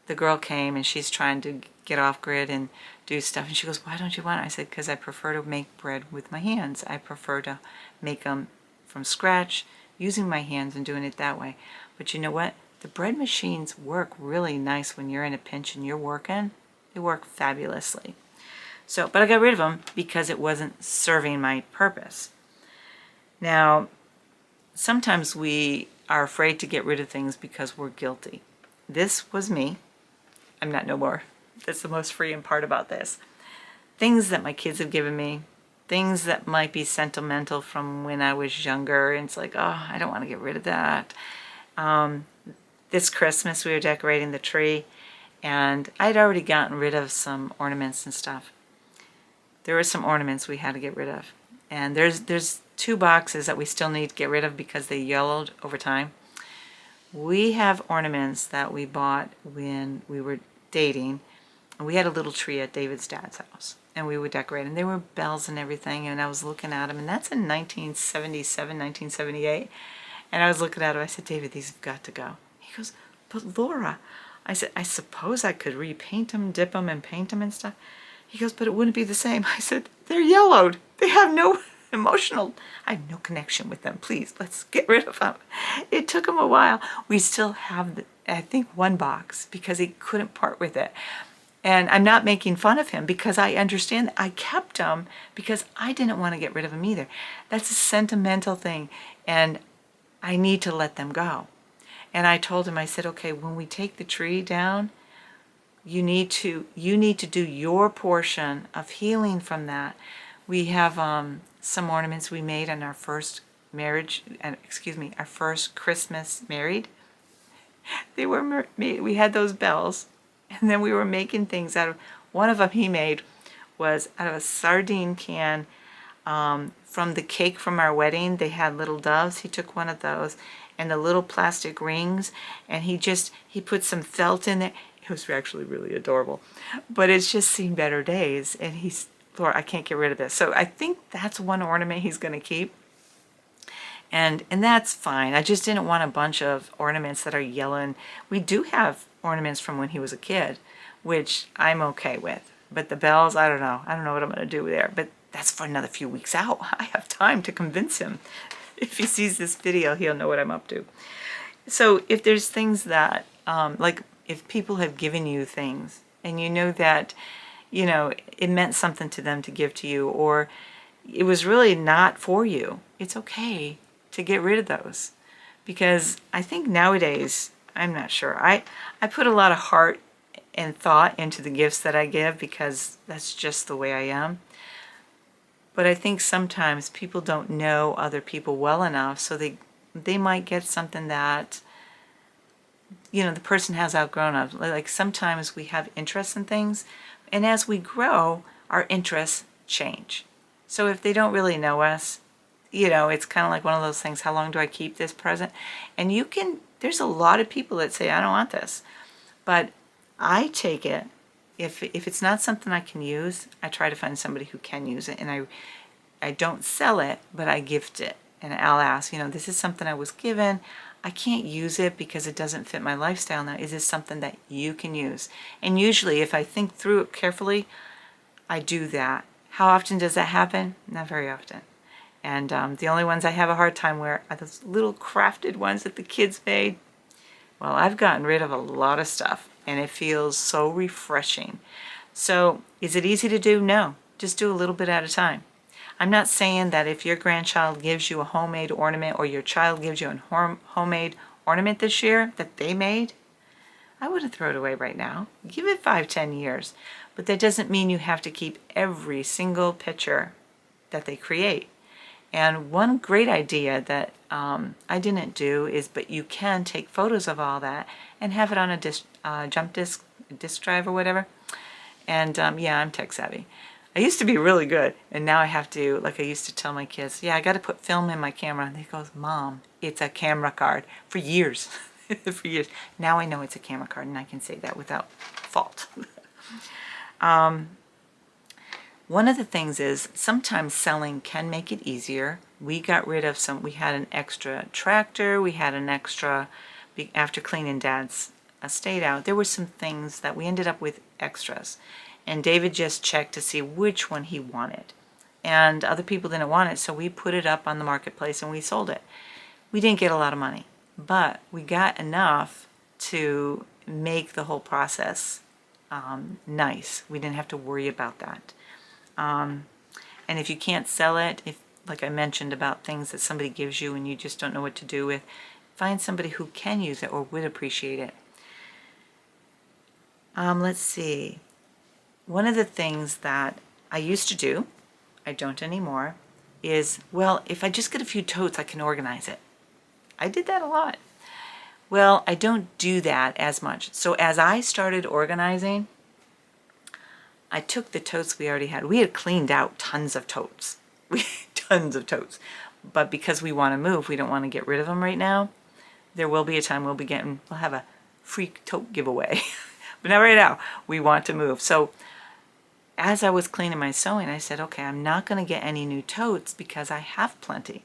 the girl came and she's trying to get off grid and do stuff. And she goes, why don't you want it? I said, because I prefer to make bread with my hands. I prefer to make them from scratch, using my hands and doing it that way. But you know what? The bread machines work really nice when you're in a pinch and you're working. They work fabulously. So, but I got rid of them because it wasn't serving my purpose. Now, sometimes we are afraid to get rid of things because we're guilty. This was me. I'm not no more. That's the most freeing part about this. Things that my kids have given me things that might be sentimental from when I was younger. And it's like, oh, I don't want to get rid of that. This Christmas we were decorating the tree, and I'd already gotten rid of some ornaments and stuff. There were some ornaments we had to get rid of. And there's 2 boxes that we still need to get rid of because they yellowed over time. We have ornaments that we bought when we were dating. And we had a little tree at David's dad's house. And we would decorate. And there were bells and everything. And I was looking at them. And that's in 1977, 1978. And I was looking at them. I said, David, these have got to go. He goes, but Laura, I said, I suppose I could repaint them, dip them, and paint them and stuff. He goes, but it wouldn't be the same. I said, they're yellowed. They have no I have no connection with them. Please, let's get rid of them. It took him a while. We still have, I think, 1 box because he couldn't part with it. And I'm not making fun of him because I understand that I kept them because I didn't want to get rid of them either. That's a sentimental thing, and I need to let them go. And I told him, I said, okay, when we take the tree down, you need to do your portion of healing from that. We have some ornaments we made on our first our first Christmas married. They were made, we had those bells, and then we were making things out of, one of them he made was out of a sardine can from the cake from our wedding. They had little doves. He took one of those and the little plastic rings, and he put some felt in there. It was actually really adorable, but it's just seen better days. And he's, Laura, I can't get rid of this. So I think that's one ornament he's going to keep. And that's fine. I just didn't want a bunch of ornaments that are yellow. And we do have ornaments from when he was a kid, which I'm okay with. But the bells, I don't know. I don't know what I'm going to do there. But that's for another few weeks out. I have time to convince him. If he sees this video, he'll know what I'm up to. So if there's things that, like if people have given you things and you know that, you know, it meant something to them to give to you, or it was really not for you, it's okay to get rid of those. Because I think nowadays, I'm not sure, I put a lot of heart and thought into the gifts that I give because that's just the way I am. But I think sometimes people don't know other people well enough, so they might get something that, you know, the person has outgrown of. Like sometimes we have interests in things, and as we grow, our interests change. So if they don't really know us, you know, it's kind of like one of those things, how long do I keep this present? And you can, there's a lot of people that say, I don't want this. But I take it, if it's not something I can use, I try to find somebody who can use it. And I don't sell it, but I gift it. And I'll ask, you know, this is something I was given. I can't use it because it doesn't fit my lifestyle now. Is this something that you can use? And usually, if I think through it carefully, I do that. How often does that happen? Not very often. And the only ones I have a hard time with are those little crafted ones that the kids made. Well, I've gotten rid of a lot of stuff, and it feels so refreshing. So, is it easy to do? No. Just do a little bit at a time. I'm not saying that if your grandchild gives you a homemade ornament or your child gives you a homemade ornament this year that they made, I wouldn't throw it away right now. Give it 5-10 years. But that doesn't mean you have to keep every single picture that they create. And one great idea that I didn't do is, but you can take photos of all that and have it on a jump disk drive or whatever. And yeah, I'm tech savvy. I used to be really good, and now I have to, like I used to tell my kids, yeah, I got to put film in my camera. And they go, Mom, it's a camera card. For years, for years. Now I know it's a camera card, and I can say that without fault. One of the things is sometimes selling can make it easier. We got rid of we had an extra tractor, we had an extra, after cleaning Dad's estate out, there were some things that we ended up with extras. And David just checked to see which one he wanted. And other people didn't want it, so we put it up on the marketplace and we sold it. We didn't get a lot of money, but we got enough to make the whole process nice. We didn't have to worry about that. And if you can't sell it, like I mentioned about things that somebody gives you and you just don't know what to do with, find somebody who can use it or would appreciate it. Let's see. One of the things that I used to do, I don't anymore, is, well, if I just get a few totes, I can organize it. I did that a lot. Well, I don't do that as much. So as I started organizing, I took the totes we already had. We had cleaned out tons of totes. Tons of totes. But because we want to move, we don't want to get rid of them right now. There will be a time we'll have a free tote giveaway. But not right now. We want to move. So as I was cleaning my sewing, I said, okay, I'm not going to get any new totes because I have plenty.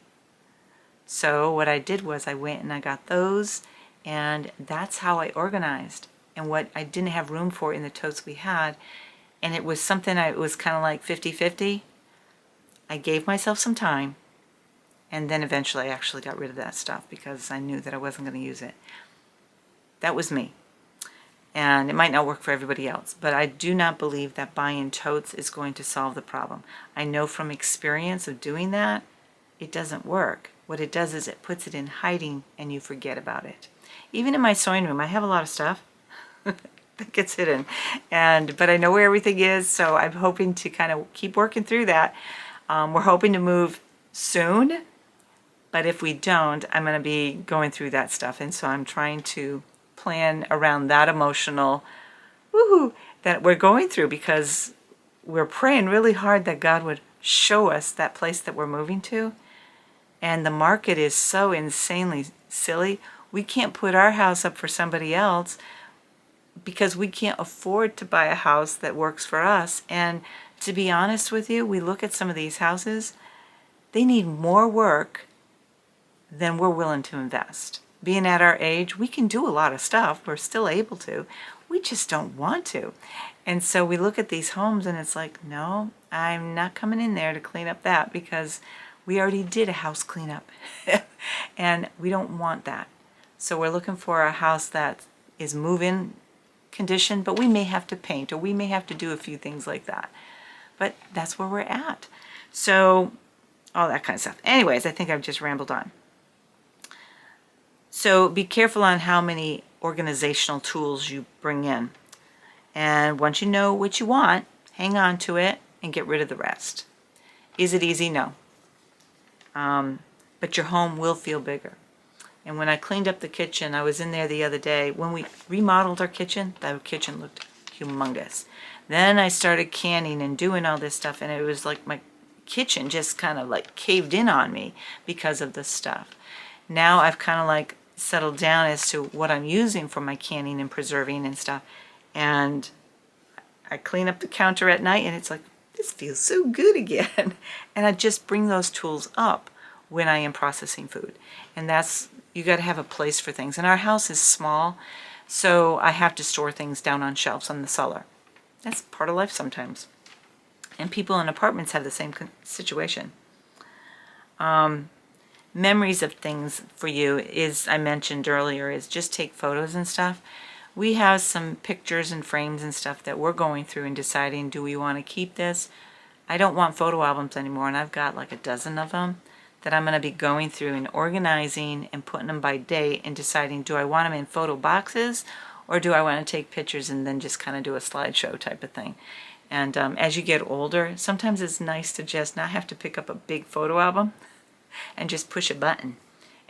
So what I did was I went and I got those, and that's how I organized. And what I didn't have room for in the totes we had, and it was something it was kind of like 50-50. I gave myself some time, and then eventually I actually got rid of that stuff because I knew that I wasn't going to use it. That was me. And it might not work for everybody else, but I do not believe that buying totes is going to solve the problem. I know from experience of doing that, it doesn't work. What it does is it puts it in hiding and you forget about it. Even in my sewing room, I have a lot of stuff that gets hidden, but I know where everything is, so I'm hoping to kind of keep working through that. We're hoping to move soon, but if we don't, I'm going to be going through that stuff, and so I'm trying to plan around that emotional woohoo that we're going through, because we're praying really hard that God would show us that place that we're moving to. And the market is so insanely silly. We can't put our house up for somebody else because we can't afford to buy a house that works for us. And to be honest with you, we look at some of these houses, they need more work than we're willing to invest. Being at our age, we can do a lot of stuff. We're still able to. We just don't want to. And so we look at these homes and it's like, no, I'm not coming in there to clean up that because we already did a house cleanup. And we don't want that. So we're looking for a house that is move-in condition, but we may have to paint or we may have to do a few things like that. But that's where we're at. So all that kind of stuff. Anyways, I think I've just rambled on. So be careful on how many organizational tools you bring in. And once you know what you want, hang on to it and get rid of the rest. Is it easy? No. But your home will feel bigger. And when I cleaned up the kitchen, I was in there the other day. When we remodeled our kitchen, the kitchen looked humongous. Then I started canning and doing all this stuff, and it was like my kitchen just kind of like caved in on me because of this stuff. Now I've kind of like settled down as to what I'm using for my canning and preserving and stuff. And I clean up the counter at night, and it's like, this feels so good again. And I just bring those tools up when I am processing food. And that's, you got to have a place for things. And our house is small, so I have to store things down on shelves on the cellar. That's part of life sometimes. And people in apartments have the same situation. Memories of things for you is, I mentioned earlier, is just take photos and stuff. We have some pictures and frames and stuff that we're going through and deciding, do we want to keep this? I don't want photo albums anymore, and I've got like a dozen of them that I'm going to be going through and organizing and putting them by date and deciding, do I want them in photo boxes or do I want to take pictures and then just kind of do a slideshow type of thing? And as you get older, sometimes it's nice to just not have to pick up a big photo album and just push a button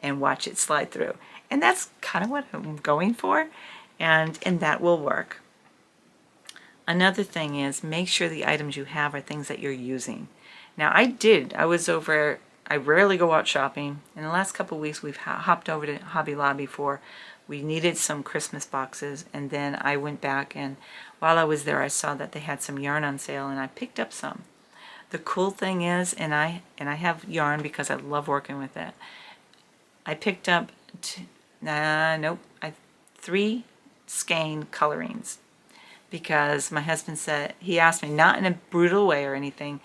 and watch it slide through. And that's kind of what I'm going for, and that will work. Another thing is, make sure the items you have are things that you're using. Now I rarely go out shopping. In the last couple of weeks, we've hopped over to Hobby Lobby we needed some Christmas boxes, and then I went back, and while I was there, I saw that they had some yarn on sale, and I picked up some. The cool thing is, and I have yarn because I love working with it. I picked up 3 skein colorings because my husband said, he asked me, not in a brutal way or anything,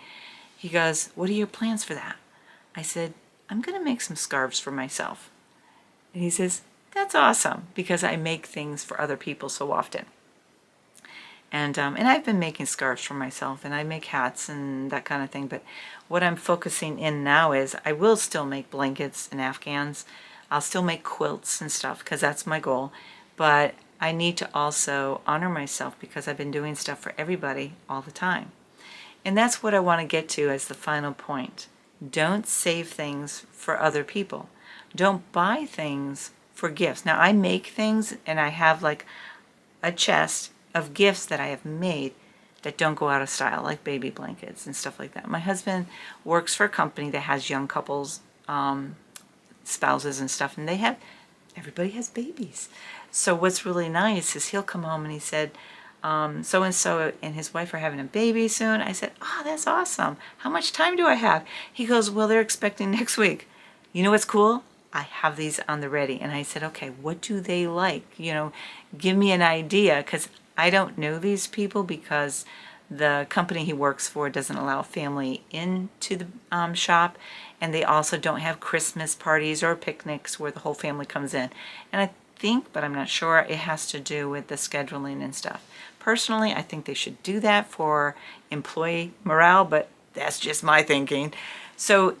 he goes, what are your plans for that? I said, I'm going to make some scarves for myself. And he says, that's awesome, because I make things for other people so often. And I've been making scarves for myself, and I make hats and that kind of thing. But what I'm focusing in now is I will still make blankets and afghans. I'll still make quilts and stuff because that's my goal. But I need to also honor myself because I've been doing stuff for everybody all the time. And that's what I want to get to as the final point. Don't save things for other people. Don't buy things for gifts. Now, I make things and I have like a chest of gifts that I have made that don't go out of style, like baby blankets and stuff like that. My husband works for a company that has young couples, spouses and stuff, and everybody has babies. So what's really nice is he'll come home and he said, so-and-so and his wife are having a baby soon. I said, oh, that's awesome. How much time do I have? He goes, well, they're expecting next week. You know what's cool? I have these on the ready. And I said, okay, what do they like? Give me an idea, because I don't know these people, because the company he works for doesn't allow family into the shop, and they also don't have Christmas parties or picnics where the whole family comes in. And I think, but I'm not sure, it has to do with the scheduling and stuff. Personally, I think they should do that for employee morale, but that's just my thinking. So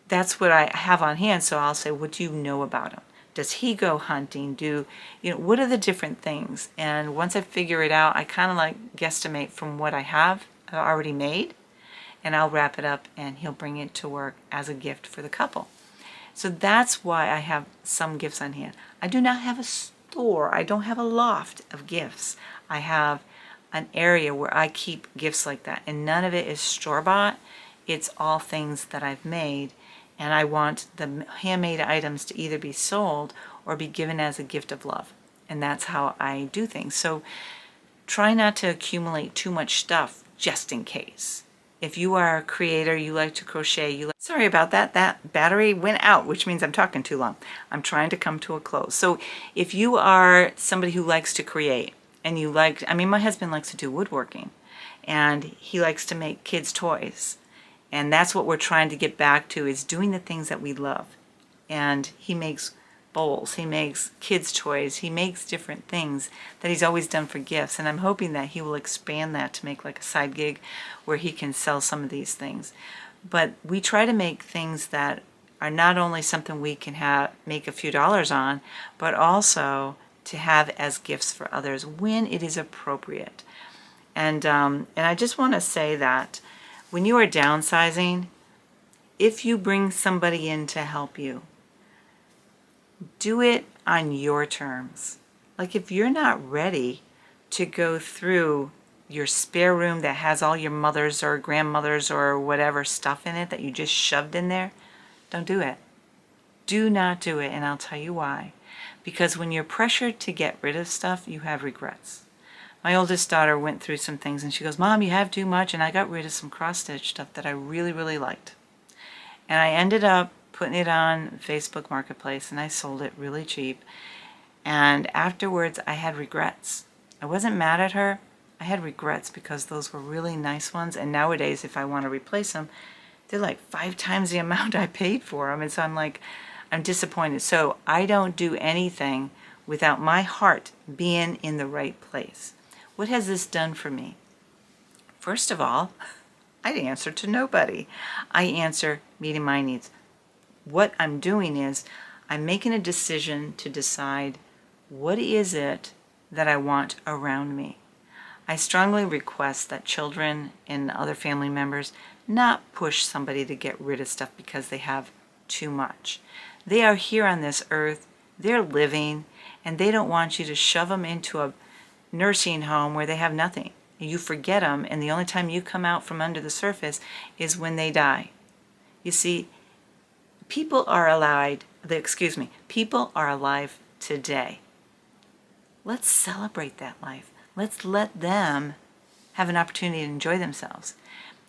that's what I have on hand. So I'll say, what do you know about him? Does he go hunting? What are the different things? And once I figure it out, I kind of like guesstimate from what I have already made, and I'll wrap it up and he'll bring it to work as a gift for the couple. So that's why I have some gifts on hand. I do not have a store. I don't have a loft of gifts. I have an area where I keep gifts like that, and none of it is store-bought. It's all things that I've made, and I want the handmade items to either be sold or be given as a gift of love. And that's how I do things. So try not to accumulate too much stuff just in case. If you are a creator, you like to crochet, sorry about that, that battery went out, which means I'm talking too long. I'm trying to come to a close. So if you are somebody who likes to create, and my husband likes to do woodworking, and he likes to make kids' toys. And that's what we're trying to get back to, is doing the things that we love. And he makes bowls, he makes kids' toys, he makes different things that he's always done for gifts. And I'm hoping that he will expand that to make like a side gig where he can sell some of these things. But we try to make things that are not only something we can make a few dollars on, but also to have as gifts for others when it is appropriate. And I just want to say that when you are downsizing, if you bring somebody in to help you, do it on your terms. Like if you're not ready to go through your spare room that has all your mother's or grandmother's or whatever stuff in it that you just shoved in there, don't do it. Do not do it, and I'll tell you why. Because when you're pressured to get rid of stuff, you have regrets. My oldest daughter went through some things and she goes, Mom, you have too much, and I got rid of some cross-stitch stuff that I really, really liked. And I ended up putting it on Facebook Marketplace and I sold it really cheap. And afterwards I had regrets. I wasn't mad at her. I had regrets because those were really nice ones, and nowadays if I want to replace them, they're like 5 times the amount I paid for them. And so I'm disappointed. So I don't do anything without my heart being in the right place. What has this done for me? First of all, I answer to nobody. I answer meeting my needs. What I'm doing is I'm making a decision to decide what is it that I want around me. I strongly request that children and other family members not push somebody to get rid of stuff because they have too much. They are here on this earth, they're living, and they don't want you to shove them into a nursing home where they have nothing. You forget them, and the only time you come out from under the surface is when they die. You see, people are alive today. Let's celebrate that life. Let's let them have an opportunity to enjoy themselves.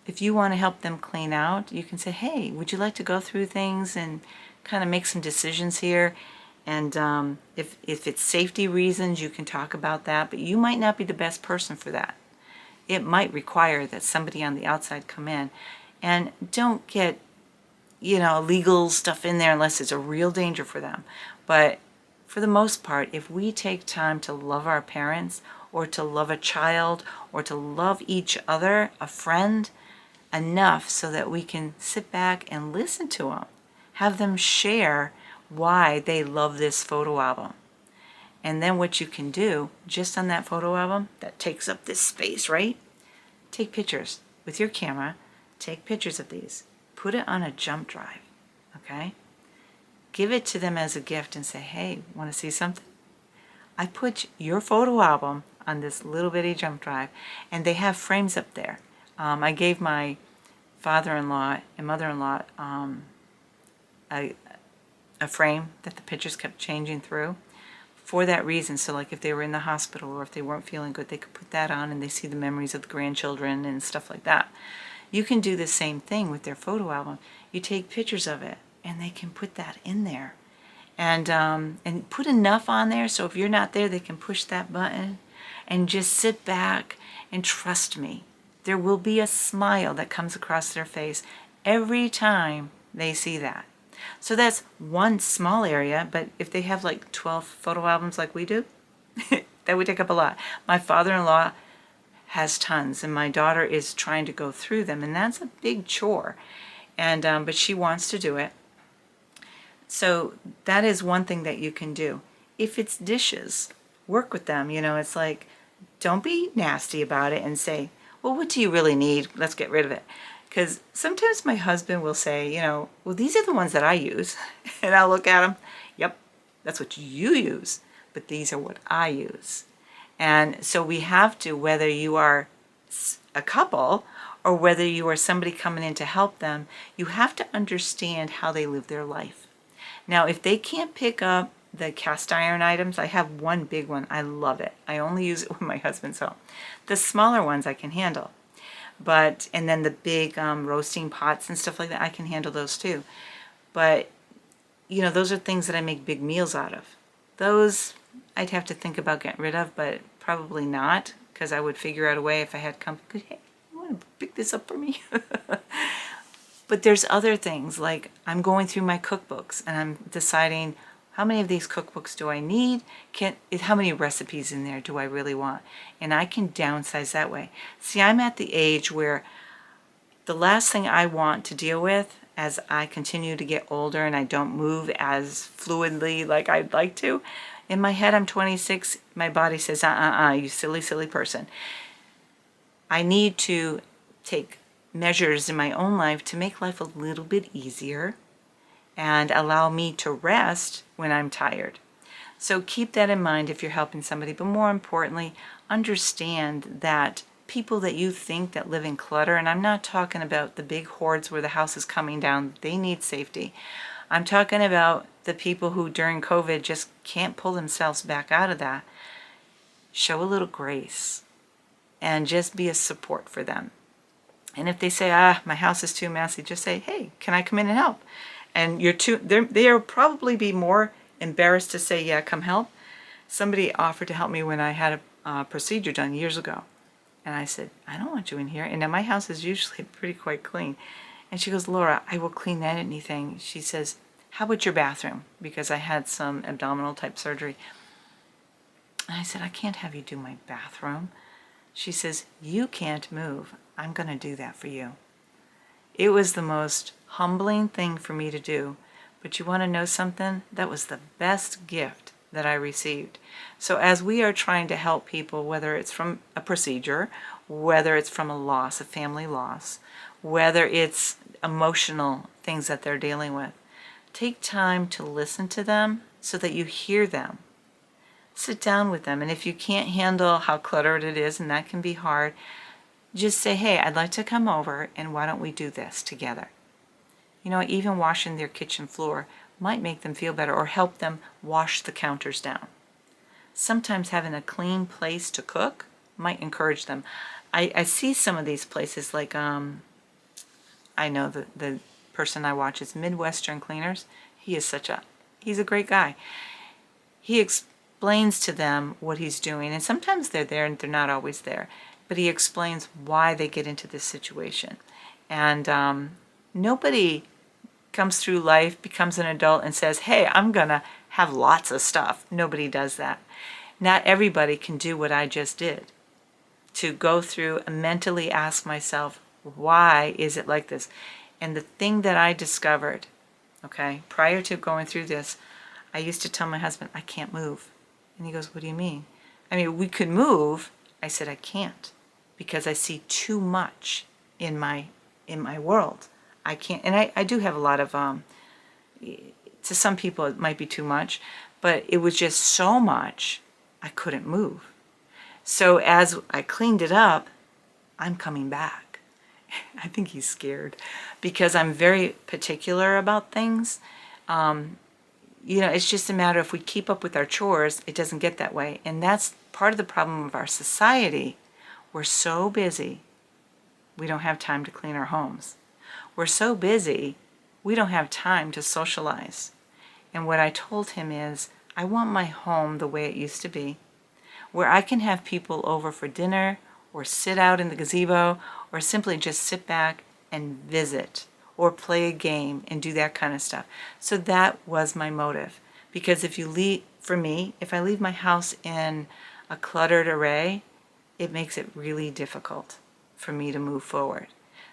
If you want to help them clean out, you can say, hey, would you like to go through things and kind of make some decisions here? And if it's safety reasons, you can talk about that, but you might not be the best person for that. It might require that somebody on the outside come in, and don't get, legal stuff in there unless it's a real danger for them. But for the most part, if we take time to love our parents, or to love a child, or to love each other, a friend, enough so that we can sit back and listen to them, have them share why they love this photo album. And then what you can do, just on that photo album that takes up this space, right? take pictures with your camera, take pictures of these, put it on a jump drive, okay? Give it to them as a gift and say, hey, want to see something? I put your photo album on this little bitty jump drive, and they have frames up there. I gave my father-in-law and mother-in-law a frame that the pictures kept changing through for that reason. So like if they were in the hospital or if they weren't feeling good, they could put that on and they see the memories of the grandchildren and stuff like that. You can do the same thing with their photo album. You take pictures of it and they can put that in there. And put enough on there so if you're not there, they can push that button and just sit back and trust me. There will be a smile that comes across their face every time they see that. So that's one small area, but if they have like 12 photo albums like we do, that would take up a lot. My father-in-law has tons, and my daughter is trying to go through them, and that's a big chore. And but she wants to do it. So that is one thing that you can do. If it's dishes, work with them. You know, it's like, don't be nasty about it and say, well, what do you really need? Let's get rid of it. Because sometimes my husband will say, you know, well, these are the ones that I use. And I'll look at him, yep, that's what you use, but these are what I use. And so we have to, whether you are a couple or whether you are somebody coming in to help them, you have to understand how they live their life. Now, if they can't pick up the cast iron items, I have one big one. I love it. I only use it when my husband's home. The smaller ones I can handle. And then the big roasting pots and stuff like that, I can handle those too. But, you know, those are things that I make big meals out of. Those I'd have to think about getting rid of, but probably not, because I would figure out a way if I had company. Hey, you want to pick this up for me? But there's other things, like I'm going through my cookbooks and I'm deciding how many of these cookbooks do I need? How many recipes in there do I really want? And I can downsize that way. See, I'm at the age where the last thing I want to deal with as I continue to get older and I don't move as fluidly like I'd like to. In my head, I'm 26. My body says, you silly, silly person. I need to take measures in my own life to make life a little bit easier and allow me to rest when I'm tired. So keep that in mind if you're helping somebody, but more importantly, understand that people that you think that live in clutter, and I'm not talking about the big hordes where the house is coming down, they need safety. I'm talking about the people who during COVID just can't pull themselves back out of that. Show a little grace and just be a support for them. And if they say, my house is too messy, just say, hey, can I come in and help? And they'll probably be more embarrassed to say, yeah, come help. Somebody offered to help me when I had a procedure done years ago. And I said, I don't want you in here. And now my house is usually pretty quite clean. And she goes, Laura, I will clean that anything. She says, how about your bathroom? Because I had some abdominal type surgery. And I said, I can't have you do my bathroom. She says, you can't move. I'm going to do that for you. It was the most humbling thing for me to do. But you want to know something? That was the best gift that I received. So as we are trying to help people, whether it's from a procedure, whether it's from a loss, a family loss, whether it's emotional things that they're dealing with, take time to listen to them so that you hear them. Sit down with them, and if you can't handle how cluttered it is, and that can be hard, just say, hey, I'd like to come over, and why don't we do this together? You know, even washing their kitchen floor might make them feel better, or help them wash the counters down. Sometimes having a clean place to cook might encourage them. I see some of these places, like I know the person I watch is Midwestern Cleaners. He's a great guy. He explains to them what he's doing, and sometimes they're there and they're not always there, but he explains why they get into this situation. And nobody comes through life, becomes an adult, and says, hey, I'm gonna have lots of stuff. Nobody does that. Not everybody can do what I just did, to go through and mentally ask myself, why is it like this? And the thing that I discovered, okay, prior to going through this, I used to tell my husband, I can't move. And he goes, what do you mean? I mean, we could move. I said, I can't. because I see too much in my world. I can't, and I do have a lot of, to some people it might be too much, but it was just so much I couldn't move. So as I cleaned it up, I'm coming back. I think he's scared because I'm very particular about things. It's just a matter if we keep up with our chores, it doesn't get that way. And that's part of the problem of our society. We're so busy, we don't have time to clean our homes. We're so busy, we don't have time to socialize. And what I told him is, I want my home the way it used to be, where I can have people over for dinner, or sit out in the gazebo, or simply just sit back and visit, or play a game and do that kind of stuff. So that was my motive. Because if I leave my house in a cluttered array, it makes it really difficult for me to move forward.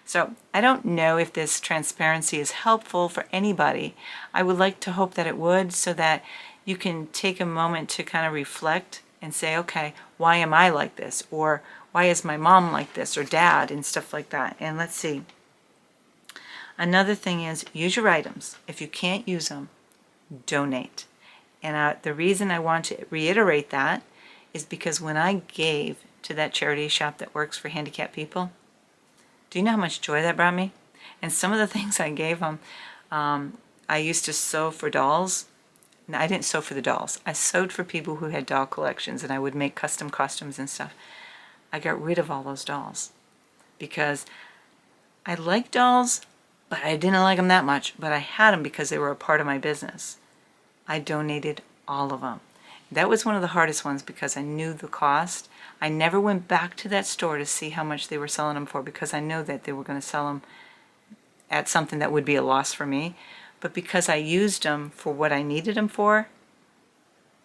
So I don't know if this transparency is helpful for anybody. I would like to hope that it would, so that you can take a moment to kind of reflect and say, okay, why am I like this? Or why is my mom like this, or dad, and stuff like that. And let's see. Another thing is, use your items. If you can't use them, donate. And the reason I want to reiterate that is because when I gave to that charity shop that works for handicapped people, do you know how much joy that brought me? And some of the things I gave them, I used to sew for dolls. No, I didn't sew for the dolls. I sewed for people who had doll collections, and I would make custom costumes and stuff. I got rid of all those dolls because I like dolls, but I didn't like them that much. But I had them because they were a part of my business. I donated all of them. That was one of the hardest ones because I knew the cost. I never went back to that store to see how much they were selling them for, because I know that they were going to sell them at something that would be a loss for me. But because I used them for what I needed them for,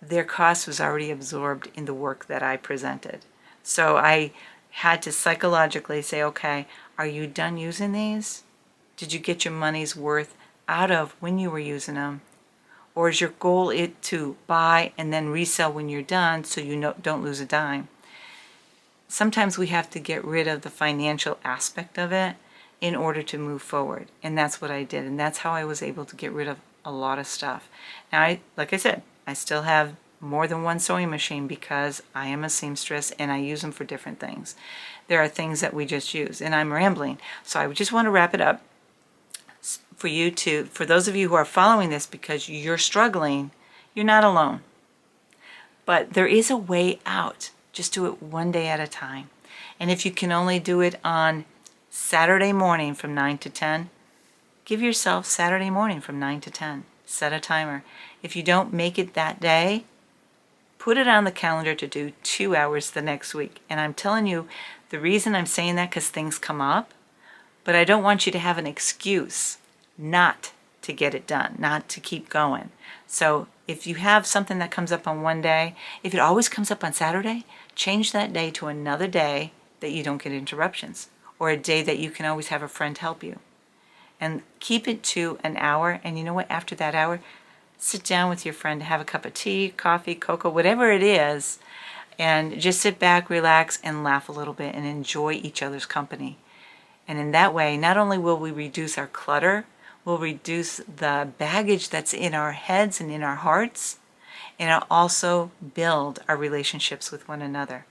their cost was already absorbed in the work that I presented. So I had to psychologically say, okay, are you done using these? Did you get your money's worth out of when you were using them? Or is your goal to buy and then resell when you're done, so you don't lose a dime? Sometimes we have to get rid of the financial aspect of it in order to move forward. And that's what I did. And that's how I was able to get rid of a lot of stuff. Now, like I said, I still have more than one sewing machine because I am a seamstress and I use them for different things. There are things that we just use. And I'm rambling. So I just want to wrap it up for those of you who are following this because you're struggling, you're not alone. But there is a way out. Just do it one day at a time. And if you can only do it on Saturday morning from 9 to 10, give yourself Saturday morning from 9 to 10. Set a timer. If you don't make it that day, put it on the calendar to do 2 hours the next week. And I'm telling you, the reason I'm saying that because things come up, but I don't want you to have an excuse not to get it done, not to keep going. So if you have something that comes up on one day, if it always comes up on Saturday, change that day to another day that you don't get interruptions, or a day that you can always have a friend help you. And keep it to an hour, and you know what, after that hour, sit down with your friend, have a cup of tea, coffee, cocoa, whatever it is, and just sit back, relax, and laugh a little bit and enjoy each other's company. And in that way, not only will we reduce our clutter, we'll reduce the baggage that's in our heads and in our hearts, and it'll also build our relationships with one another.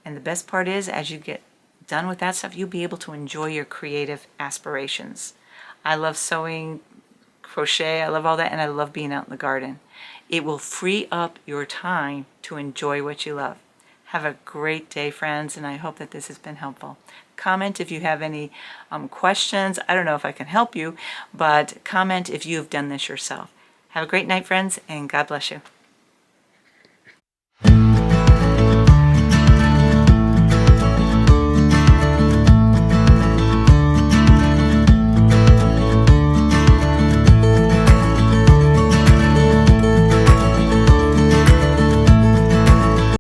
And the best part is, as you get done with that stuff, you'll be able to enjoy your creative aspirations. I love sewing, crochet, I love all that, and I love being out in the garden. It will free up your time to enjoy what you love. Have a great day, friends, and I hope that this has been helpful. Comment if you have any questions. I don't know if I can help you, but comment if you have done this yourself. Have a great night, friends, and God bless you.